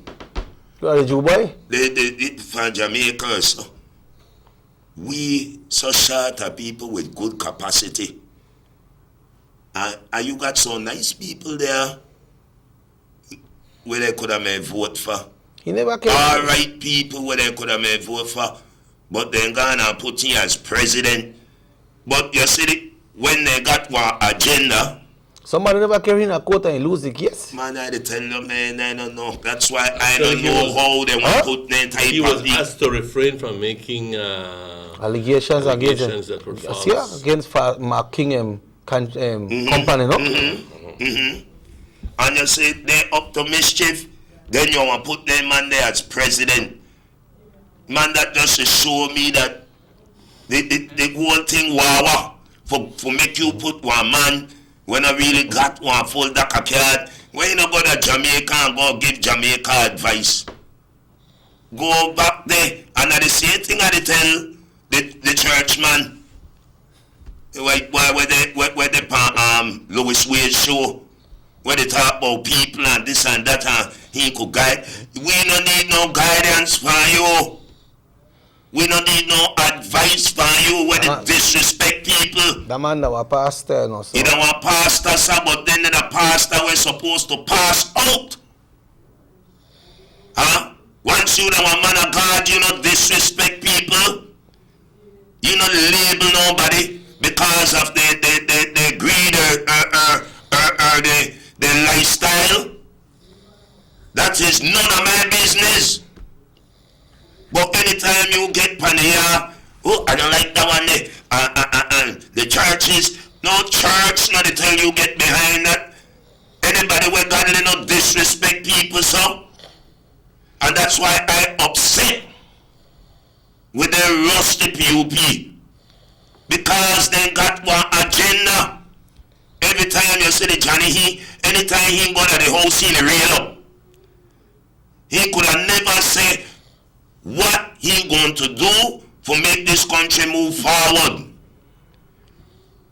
Where are you, boy? They from Jamaica, so. We so short of people with good capacity. And you got some nice people there where they could have made vote for. He never came. All right people where they could have made vote for. But then gonna put him as president. But you see, when they got one agenda. Somebody never carry in a court and he lose the case. Man, I tell you, man, I don't know. That's why I don't know how they want to put that type He was asked to refrain from making allegations against that were false. Yeah, against Mark King company, no? And you say they're up to mischief, then you want to put them man there as president. Man, that just to show me that the whole thing wawa for make you put one man when I really got one full deck of card. When you go to Jamaica and go give Jamaica advice. Go back there and the same thing I tell the church man. Where the Louis Wade show, where they talk about people and this and that, and he could guide. We don't need no guidance for you. We don't need no advice for you when they disrespect people. The man that was pastor, no, sir. You don't want pastor, sir, but then the pastor was supposed to pass out. Huh? Once you don't want man of God, you don't disrespect people. You don't label nobody because of the greed or the lifestyle. That is none of my business. But anytime you get pan oh, I don't like that one there. The churches, no church, no, they tell you get behind that. Anybody where godly not disrespect people, so. And that's why I upset with the rusty PUP. Because they got one agenda. Every time you see the Johnny, anytime he go to the house, he rail up. He could have never said what he going to do for make this country move forward.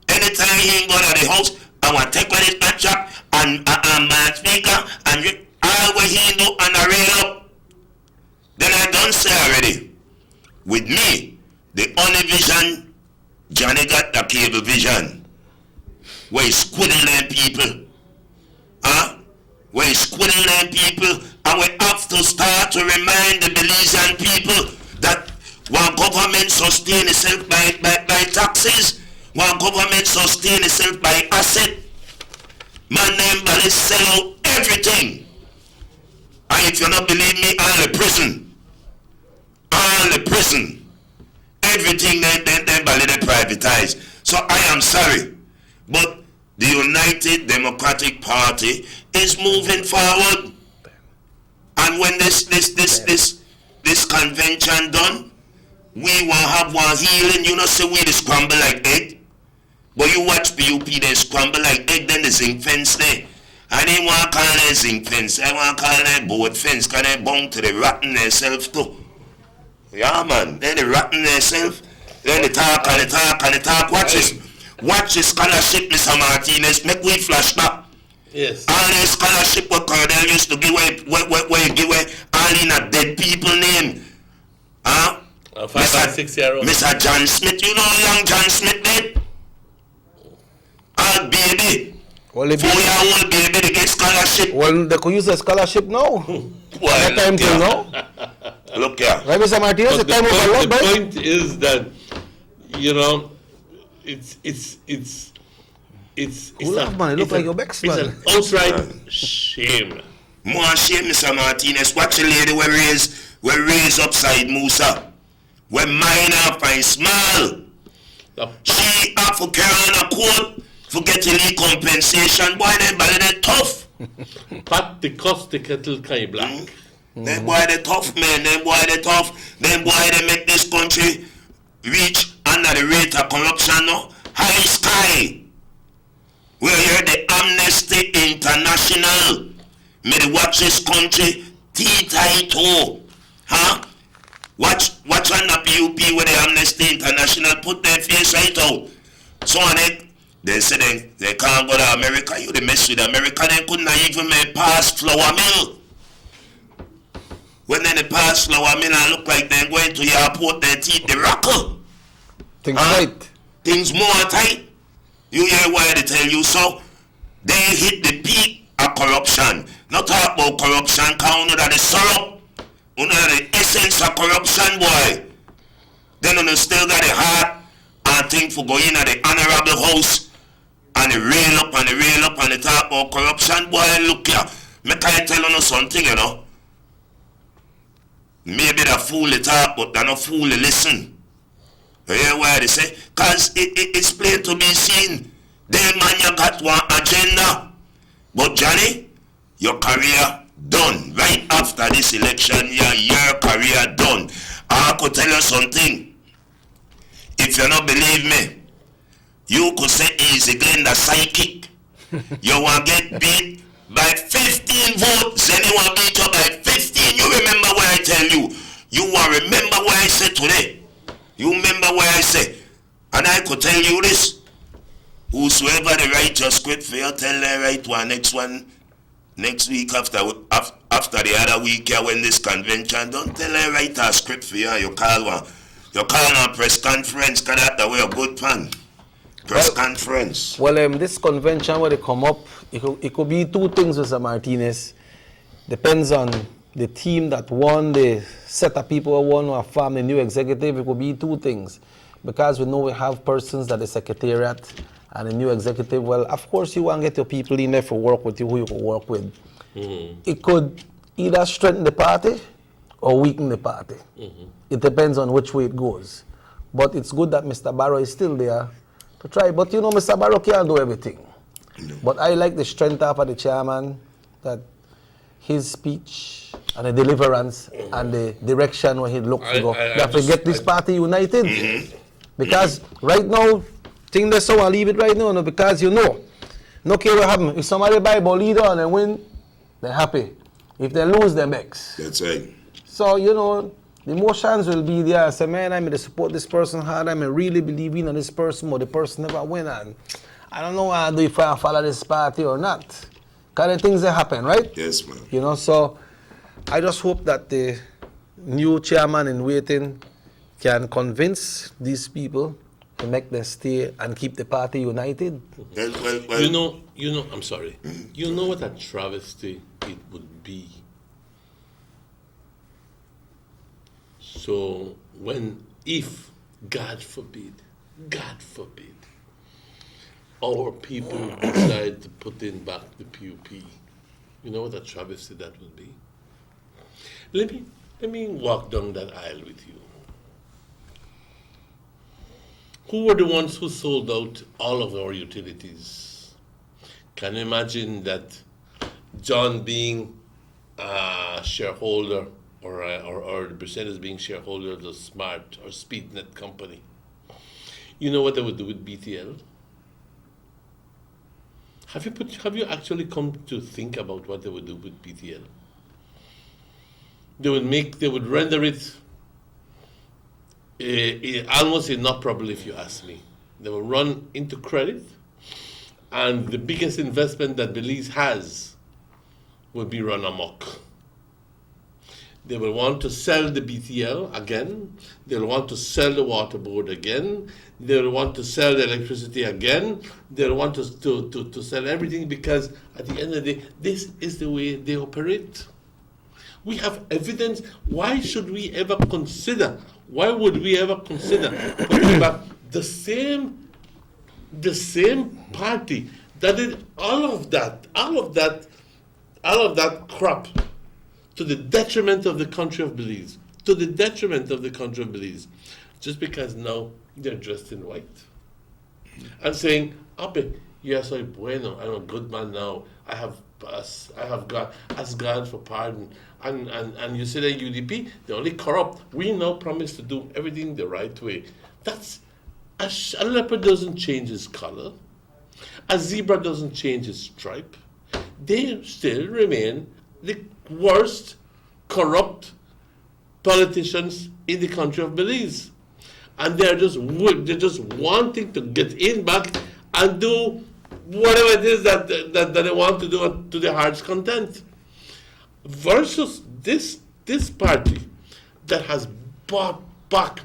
Anytime he go to the house, I want to take with his contract and my speaker and all what he do and I rail up. Then I done say already. With me, the only vision, Johnny got the cable vision. Where he's squiddling them people. Where he's squiddling them people. And we have to start to remind the Belizean people that one government sustain itself by taxes, one government sustain itself by asset. Man name Bali sell out everything. And if you not believe me, all the prison. Everything then Bali they privatize. So I am sorry. But the United Democratic Party is moving forward. And when this convention done, we will have one healing. You know, say we scramble like egg. But you watch PUP, they scramble like egg, then the zinc fence there. I didn't want to call it zinc fence. I want to call it board fence, because they bound to the rotten themselves too. Yeah, man. Then they rotten themselves. Then they talk and they talk and they talk. Watch this. Watch the scholarship, Mr. Martinez. Make we flash back. Yes. All the scholarship what Cordell used to give away, where you give away, all in a dead people name. Huh? 5 and 6 year old. Mr. John Smith, you know young John Smith did? All baby. 4-year-old baby to get scholarship. Well, they could use the scholarship now. Well, time till now. Look here. Right, Mr. Martinez, the time over. The point is that, you know, it's man, it look like your back it's an outright shame. More shame, Mr. Martinez. Watch the lady we raise upside Musa. We minor and small. She have to carry on a court for getting the compensation. Boy, they tough. Pat the cost the kettle kind black. Them boy they tough, man. Them boy they tough. Them boy they make this country reach under the rate of corruption no high sky. We hear the Amnesty International. May they watch this country T-Title. Huh? Watch on the PUP with the Amnesty International put their face right out. So on it, they say they can't go to America. You they mess with America, they couldn't even make pass flour mill. When they pass flour mill and look like they're going to the airport, their teeth they rockle. Things tight. Things more tight. You hear why they tell you so? They hit the peak of corruption. Not talk about corruption, cause you know the syrup. You know the essence of corruption, boy. Then you still got the heart and think for going in at the honorable house and they rail up and they rail up and they talk about corruption, boy. Look here. Make I tell you something, you know. Maybe the fool they talk, but they're not fool they listen. You hear why they say? Because it's plain to be seen. Them man, you got one agenda. But Johnny, your career done. Right after this election, your career done. I could tell you something. If you don't believe me, you could say easy Glenn the psychic. You want to get beat by 15 votes. Then you want to beat you by 15. You remember what I tell you. You want to remember what I said today. You remember what I said. And I could tell you this. Whosoever they write your script for you, tell them write one next week after the other week when this convention done. Tell them write a script for you and you call one. You call a press conference because that's the way a good plan. Press conference. Well, this convention where they come up, it could be two things, Mr. Martinez. Depends on the team that won, the set of people who won or form the new executive. It could be two things. Because we know we have persons that the secretariat and the new executive, well, of course you want to get your people in there for work with you, who you can work with. It could either strengthen the party or weaken the party. It depends on which way it goes. But it's good that Mr. Barrow is still there to try. But you know, Mr. Barrow can't do everything. But I like the strength of the chairman, that his speech and the deliverance and the direction where he looks to go. That we get this party united. Because right now, things that's so I'll leave it right now, no, because you know, no care what happen. If somebody buy ball leader and they win, they're happy. If they lose, they're vexed. That's right. So, you know, the emotions will be there. I say, man, I'm going to support this person hard. I'm really believing in this person, but the person never win. And I don't know how to do if I follow this party or not. Kind of things that happen, right? Yes, man. You know, so I just hope that the new chairman in waiting can convince these people to make them stay and keep the party united. Well, You know, I'm sorry. You know what a travesty it would be. So if, God forbid, our people decide to put in back the PUP, you know what a travesty that would be? Let me walk down that aisle with you. Who were the ones who sold out all of our utilities? Can you imagine that John being a shareholder or the percentage being shareholder of the Smart or SpeedNet company? You know what they would do with BTL? Have you actually come to think about what they would do with BTL? They would render it almost inoperable, if you ask me. They will run into credit, and the biggest investment that Belize has will be run amok. They will want to sell the BTL again. They'll want to sell the water board again. They'll want to sell the electricity again. They'll want to sell everything, because at the end of the day, this is the way they operate. We have evidence. Why would we ever consider putting back the same party that did all of that crap to the detriment of the country of Belize, just because now they're dressed in white and saying, "Abe, yes, soy bueno. I'm a good man now. I have asked God for pardon." And you say that UDP, they're only corrupt. We now promise to do everything the right way. That's a leopard doesn't change his color. A zebra doesn't change his stripe. They still remain the worst corrupt politicians in the country of Belize. And they're just wanting to get in back and do whatever it is that they want to do to their heart's content. Versus this party that has brought back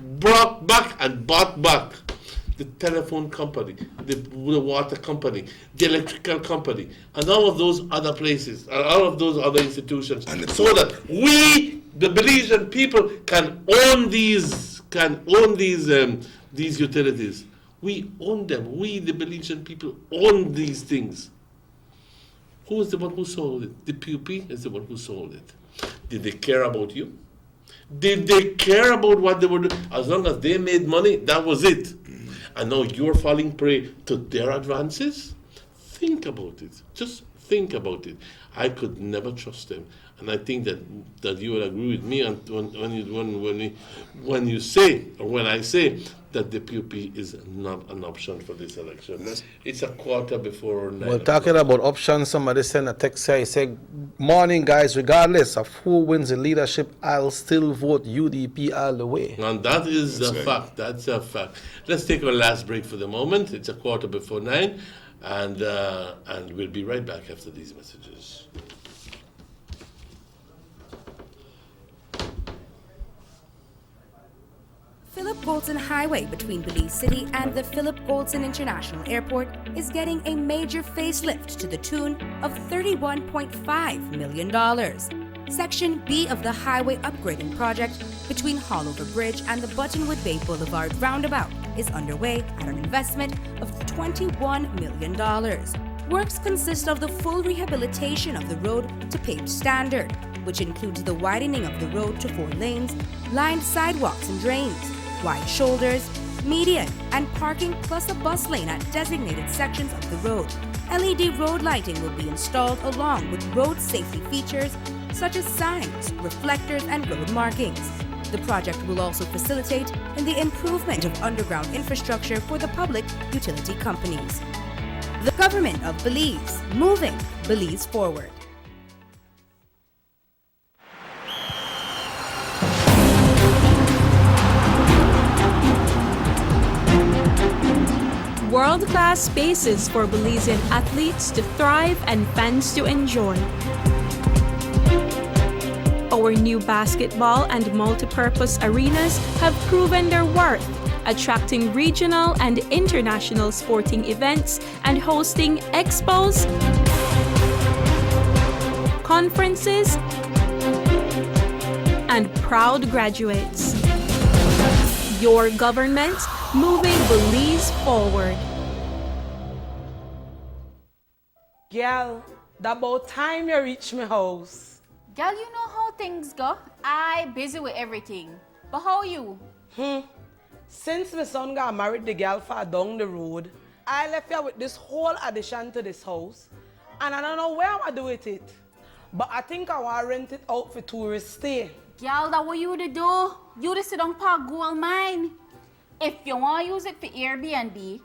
the telephone company, the water company, the electrical company, and all of those other places, all of those other institutions, so that we, the Belizean people, can own these utilities. We own them. We, the Belizean people, own these things. Who is the one who sold it? The PUP is the one who sold it. Did they care about you? Did they care about what they were doing? As long as they made money, that was it. And now you're falling prey to their advances? Think about it. Just think about it. I could never trust them. And I think that you will agree with me when you say, or when I say, that the PUP is not an option for this election. It's a quarter before 9. Well, talking about options, somebody sent a text here. He said, "Morning, guys. Regardless of who wins the leadership, I'll still vote UDP all the way." And that is a fact. That's a fact. Let's take our last break for the moment. It's a quarter before 9, and we'll be right back after these messages. Philip Goldson Highway between Belize City and the Philip Goldson International Airport is getting a major facelift to the tune of $31.5 million. Section B of the highway upgrading project between Hallover Bridge and the Buttonwood Bay Boulevard roundabout is underway at an investment of $21 million. Works consist of the full rehabilitation of the road to paved standard, which includes the widening of the road to 4 lanes, lined sidewalks and drains, wide shoulders, median, and parking, plus a bus lane at designated sections of the road. LED road lighting will be installed along with road safety features such as signs, reflectors, and road markings. The project will also facilitate in the improvement of underground infrastructure for the public utility companies. The government of Belize, moving Belize forward. World-class spaces for Belizean athletes to thrive and fans to enjoy. Our new basketball and multi-purpose arenas have proven their worth, attracting regional and international sporting events and hosting expos, conferences, and proud graduates. Your government moving Belize forward. Girl, that about time you reach my house. Girl, you know how things go. I busy with everything. But how you? Since my son got married the girl far down the road, I left here with this whole addition to this house. And I don't know where I'm going to do with it. But I think I want to rent it out for tourists stay. Girl, that what you to do? You to sit on Park Gold Mine. If you want to use it for Airbnb,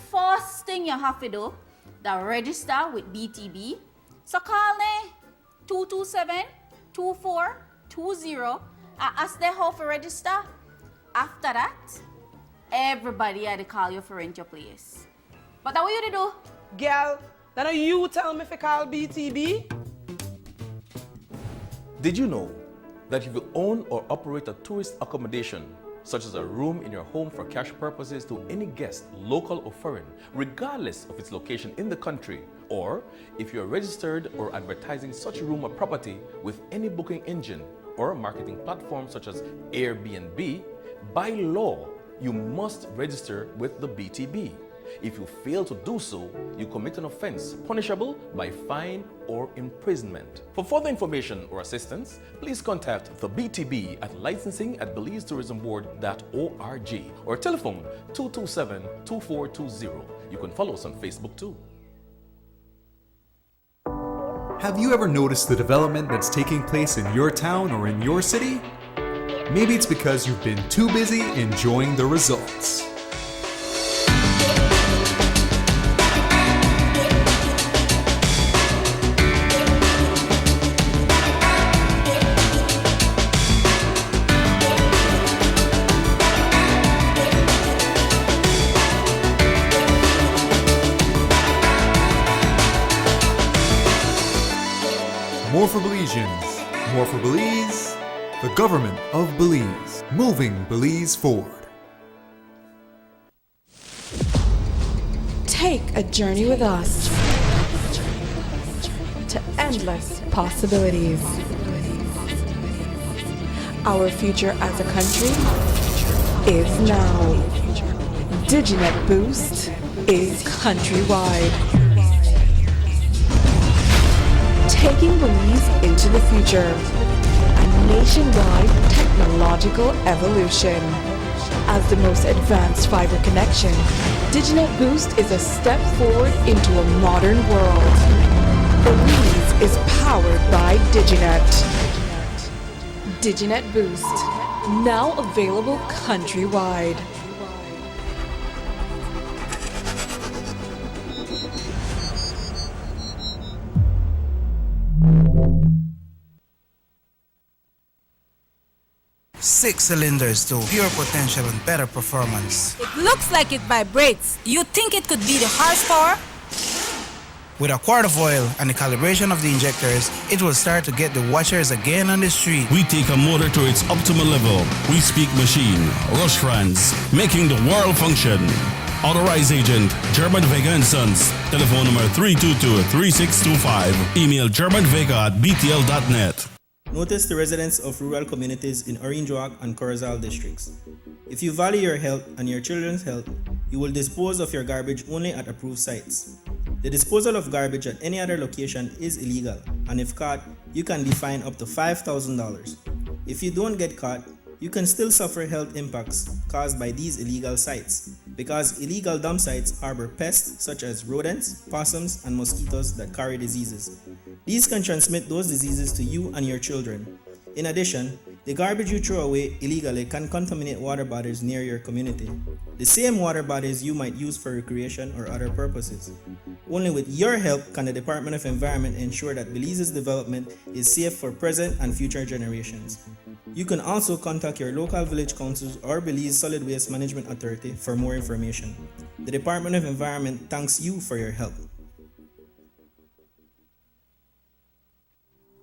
first thing you have to do, the register with BTB. So call me 227-2420 and ask them how to register. After that, everybody had to call you for rent your place. But that what you to do? Girl, then you tell me if I call BTB? Did you know that if you own or operate a tourist accommodation, such as a room in your home for cash purposes to any guest, local or foreign, regardless of its location in the country, or if you're registered or advertising such a room or property with any booking engine or marketing platform such as Airbnb, by law, you must register with the BTB. If you fail to do so, you commit an offense punishable by fine or imprisonment. For further information or assistance, please contact the BTB at licensing@belizetourismboard.org or telephone 227-2420. You can follow us on Facebook too. Have you ever noticed the development that's taking place in your town or in your city? Maybe it's because you've been too busy enjoying the results. More for Belizeans, more for Belize, the government of Belize, moving Belize forward. Take a journey with us to endless possibilities. Our future as a country is now. Diginet Boost is countrywide. Taking Belize into the future, a nationwide technological evolution. As the most advanced fiber connection, Diginet Boost is a step forward into a modern world. Belize is powered by Diginet. Diginet Boost, now available countrywide. Six cylinders to pure potential and better performance. It looks like it vibrates. You think it could be the horsepower? With a quart of oil and the calibration of the injectors, it will start to get the watchers again on the street. We take a motor to its optimal level. We speak machine. Rush France, making the world function. Authorized agent, German Vega and Sons. Telephone number 322-3625. Email germanvega@btl.net. Notice the residents of rural communities in Orange Walk and Corozal districts. If you value your health and your children's health, you will dispose of your garbage only at approved sites. The disposal of garbage at any other location is illegal, and if caught, you can be fined up to $5,000. If you don't get caught, you can still suffer health impacts caused by these illegal sites, because illegal dump sites harbor pests such as rodents, possums, and mosquitoes that carry diseases. These can transmit those diseases to you and your children. In addition, the garbage you throw away illegally can contaminate water bodies near your community, the same water bodies you might use for recreation or other purposes. Only with your help can the Department of Environment ensure that Belize's development is safe for present and future generations. You can also contact your local village councils or Belize Solid Waste Management Authority for more information. The Department of Environment thanks you for your help.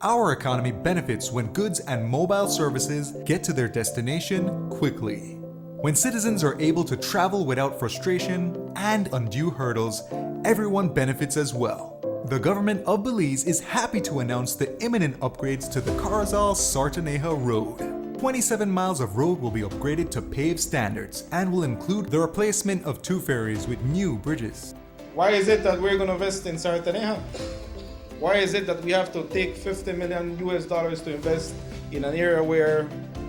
Our economy benefits when goods and mobile services get to their destination quickly. When citizens are able to travel without frustration and undue hurdles, everyone benefits as well. The government of Belize is happy to announce the imminent upgrades to the Carazal-Sartaneja Road. 27 miles of road will be upgraded to paved standards and will include the replacement of 2 ferries with new bridges. Why is it that we're going to invest in Sartaneja? Why is it that we have to take $50 million to invest in an area where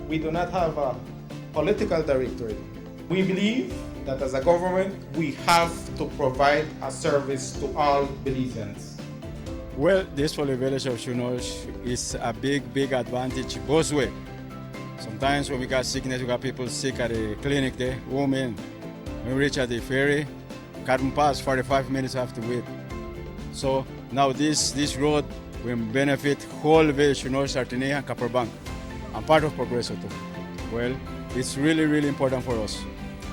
we do not have a political directorate? We believe that as a government, we have to provide a service to all Belizeans. Well, this for the village of Chunos is a big advantage both ways. Sometimes when we got sickness, we got people sick at the clinic there, women. When we reach at the ferry, can't pass, 45 minutes have to wait. So now this road will benefit whole village, Sartaneja and Copperbank. I'm part of Progreso too. Well, it's really important for us.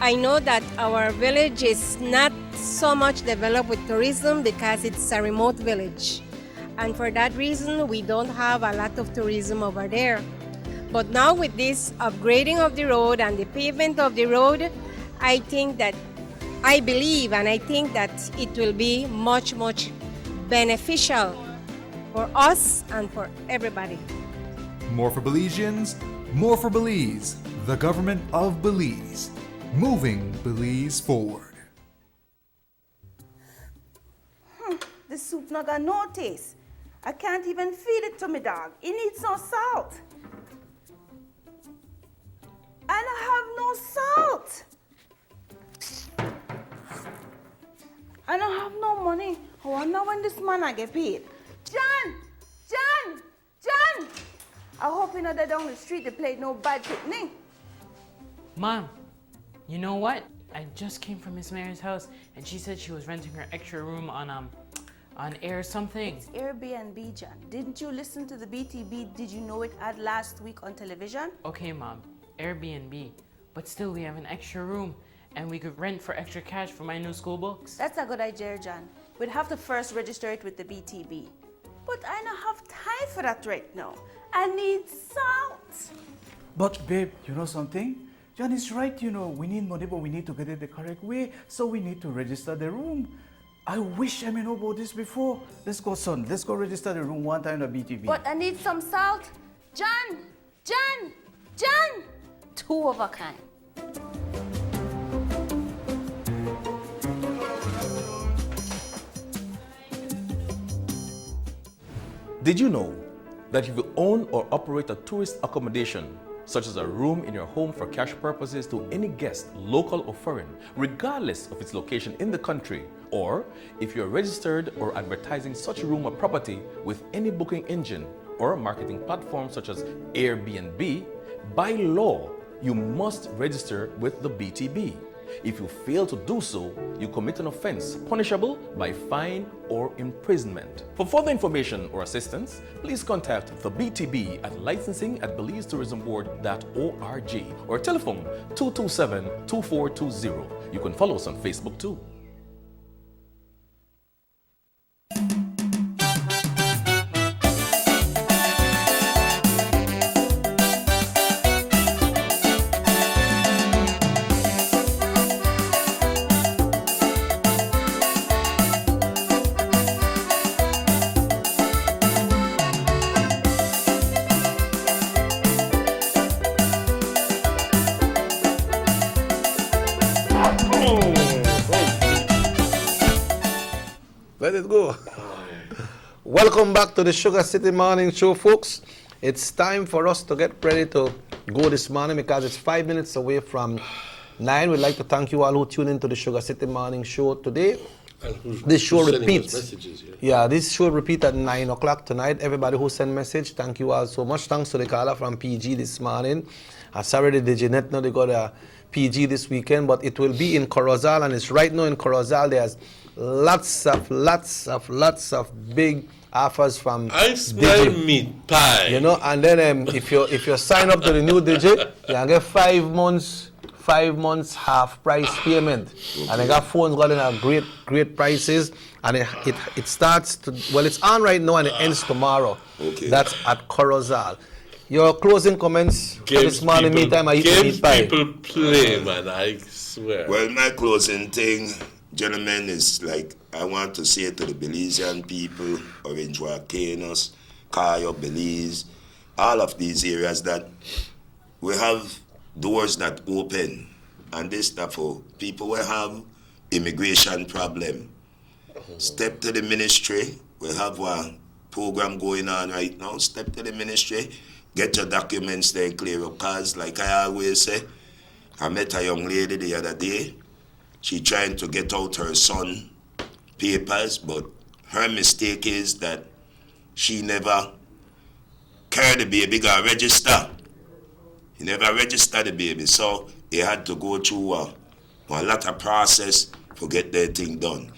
I know that our village is not so much developed with tourism because it's a remote village. And for that reason, we don't have a lot of tourism over there. But now with this upgrading of the road and the pavement of the road, I believe and I think that it will be much beneficial for us and for everybody. More for Belizeans, more for Belize, the government of Belize, moving Belize forward. The soup not got no taste. I can't even feed it to my dog. It needs no salt. I don't have no salt. I don't have no money. I wonder when this man I get paid. John! I hope you know that down the street they played no bad picnic. Mom, you know what? I just came from Miss Mary's house and she said she was renting her extra room on Air something. It's Airbnb, John. Didn't you listen to the BTB? Did you know it ad last week on television? Okay, Mom, Airbnb. But still, we have an extra room and we could rent for extra cash for my new school books. That's a good idea, John. We'd have to first register it with the BTB. But I don't have time for that right now. I need salt. But babe, you know something? John is right, we need money, but we need to get it the correct way, so we need to register the room. I wish I know about this before. Let's go, son. Let's go register the room one time at BTB. But I need some salt. John! 2 of a kind. Did you know that if you own or operate a tourist accommodation, such as a room in your home for cash purposes to any guest, local or foreign, regardless of its location in the country, or if you're registered or advertising such a room or property with any booking engine or marketing platform such as Airbnb, by law, you must register with the BTB. If you fail to do so, you commit an offense punishable by fine or imprisonment. For further information or assistance, please contact the BTB at licensing@belizetourismboard.org or telephone 227-2420. You can follow us on Facebook too. Let it go. Welcome back to the Sugar City Morning Show, folks. It's time for us to get ready to go this morning because it's 5 minutes away from 9. We'd like to thank you all who tune into the Sugar City Morning Show today. This show repeats. This show repeat at 9 o'clock tonight. Everybody who sent message, thank you all so much. Thanks to the caller from PG this morning. Sorry the Diginet now they got a PG this weekend, but it will be in Corozal, and it's right now in Corozal. There's lots of big offers from I smell meat pie. You know, and then if you sign up to the new Digit, you can get 5 months half price payment. And I got phones got in at great prices, and it starts to, well, it's on right now and it ends tomorrow. Okay. That's at Corozal. Your closing comments for this morning meantime I eat the meat pie. People play, man, I swear. Well, my closing thing, gentlemen, is like I want to say to the Belizean people, Orange Volcanoes, Cayo, Belize, all of these areas that we have doors that open, and this stuff for people will have immigration problem. Step to the ministry. We have a program going on right now. Step to the ministry. Get your documents there clear up. Cause like I always say, I met a young lady the other day. She trying to get out her son papers, but her mistake is that she never carried the baby, got register. He never registered the baby, so he had to go through a lot of process to get their thing done.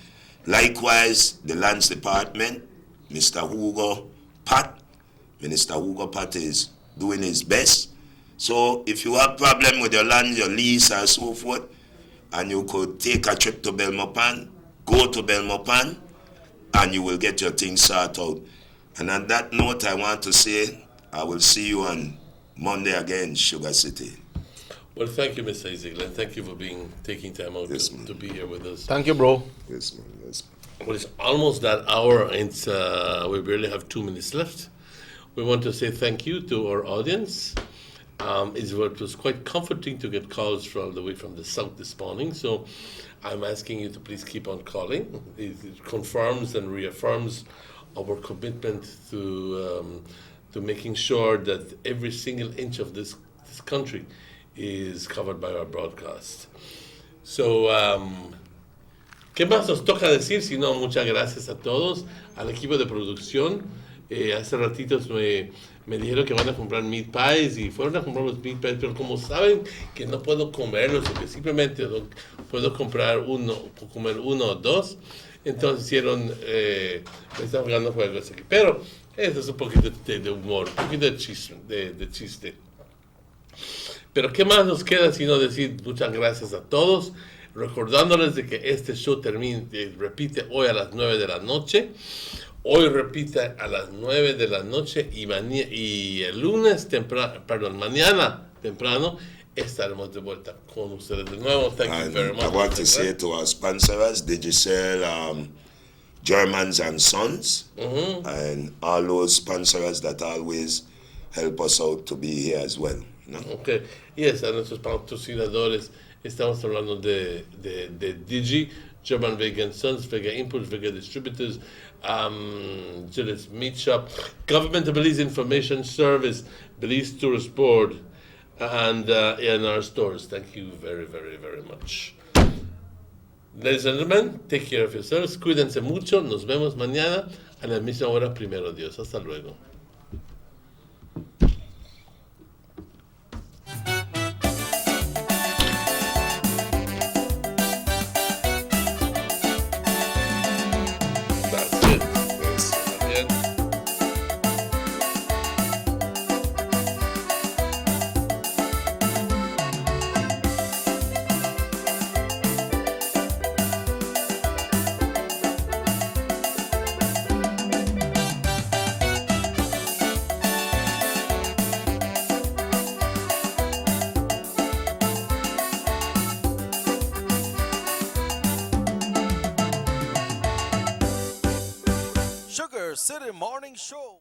Likewise, the lands department, Mr. Hugo Pat, Minister Hugo Pat is doing his best. So if you have problem with your land, your lease and so forth, and you could take a trip to Belmopan, go to Belmopan, and you will get your things sorted out. And on that note, I want to say, I will see you on Monday again, Sugar City. Well, thank you, Mr. Ezekiel, and thank you for taking time out to be here with us. Thank you, bro. Yes, man. Yes. Well, it's almost that hour, and we barely have 2 minutes left. We want to say thank you to our audience. It was quite comforting to get calls from all the way from the south this morning, so I'm asking you to please keep on calling. It confirms and reaffirms our commitment to making sure that every single inch of this country is covered by our broadcast. So, ¿qué más nos toca decir? Si no, muchas gracias a todos, al equipo de producción. Hace ratitos me dijeron que van a comprar meat pies y fueron a comprar los meat pies, pero como saben que no puedo comerlos, porque simplemente puedo comer uno o dos, entonces hicieron, me están jugando juegos aquí. Pero eso es un poquito de humor, un poquito de chiste. Pero ¿qué más nos queda sino decir muchas gracias a todos? Recordándoles de que este show repite hoy a las 9 de la noche. Hoy repite a las 9 de la noche y el lunes mañana temprano estaremos de vuelta con ustedes de nuevo. Thank you very much. I want to say to our sponsors, Digicel, Germans and Sons, and all those sponsors that always help us out to be here as well. No? Okay. Yes, a nuestros patrocinadores estamos hablando de Digi, German Vega and Sons, Vega Impulse, Vega Distributors, Gilles Meat Shop, Government of Belize Information Service, Belize Tourist Board, and in our stores. Thank you very, very, very much. Ladies and gentlemen, take care of yourselves, cuídense mucho, nos vemos mañana a la misma hora, primero Dios. Hasta luego. Sugar City Morning Show.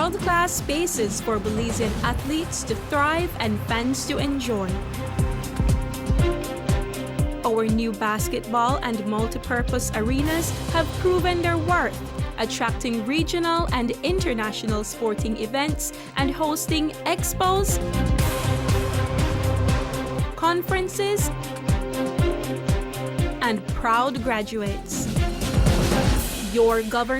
world-class spaces for Belizean athletes to thrive and fans to enjoy. Our new basketball and multipurpose arenas have proven their worth, attracting regional and international sporting events and hosting expos, conferences, and proud graduates. Your government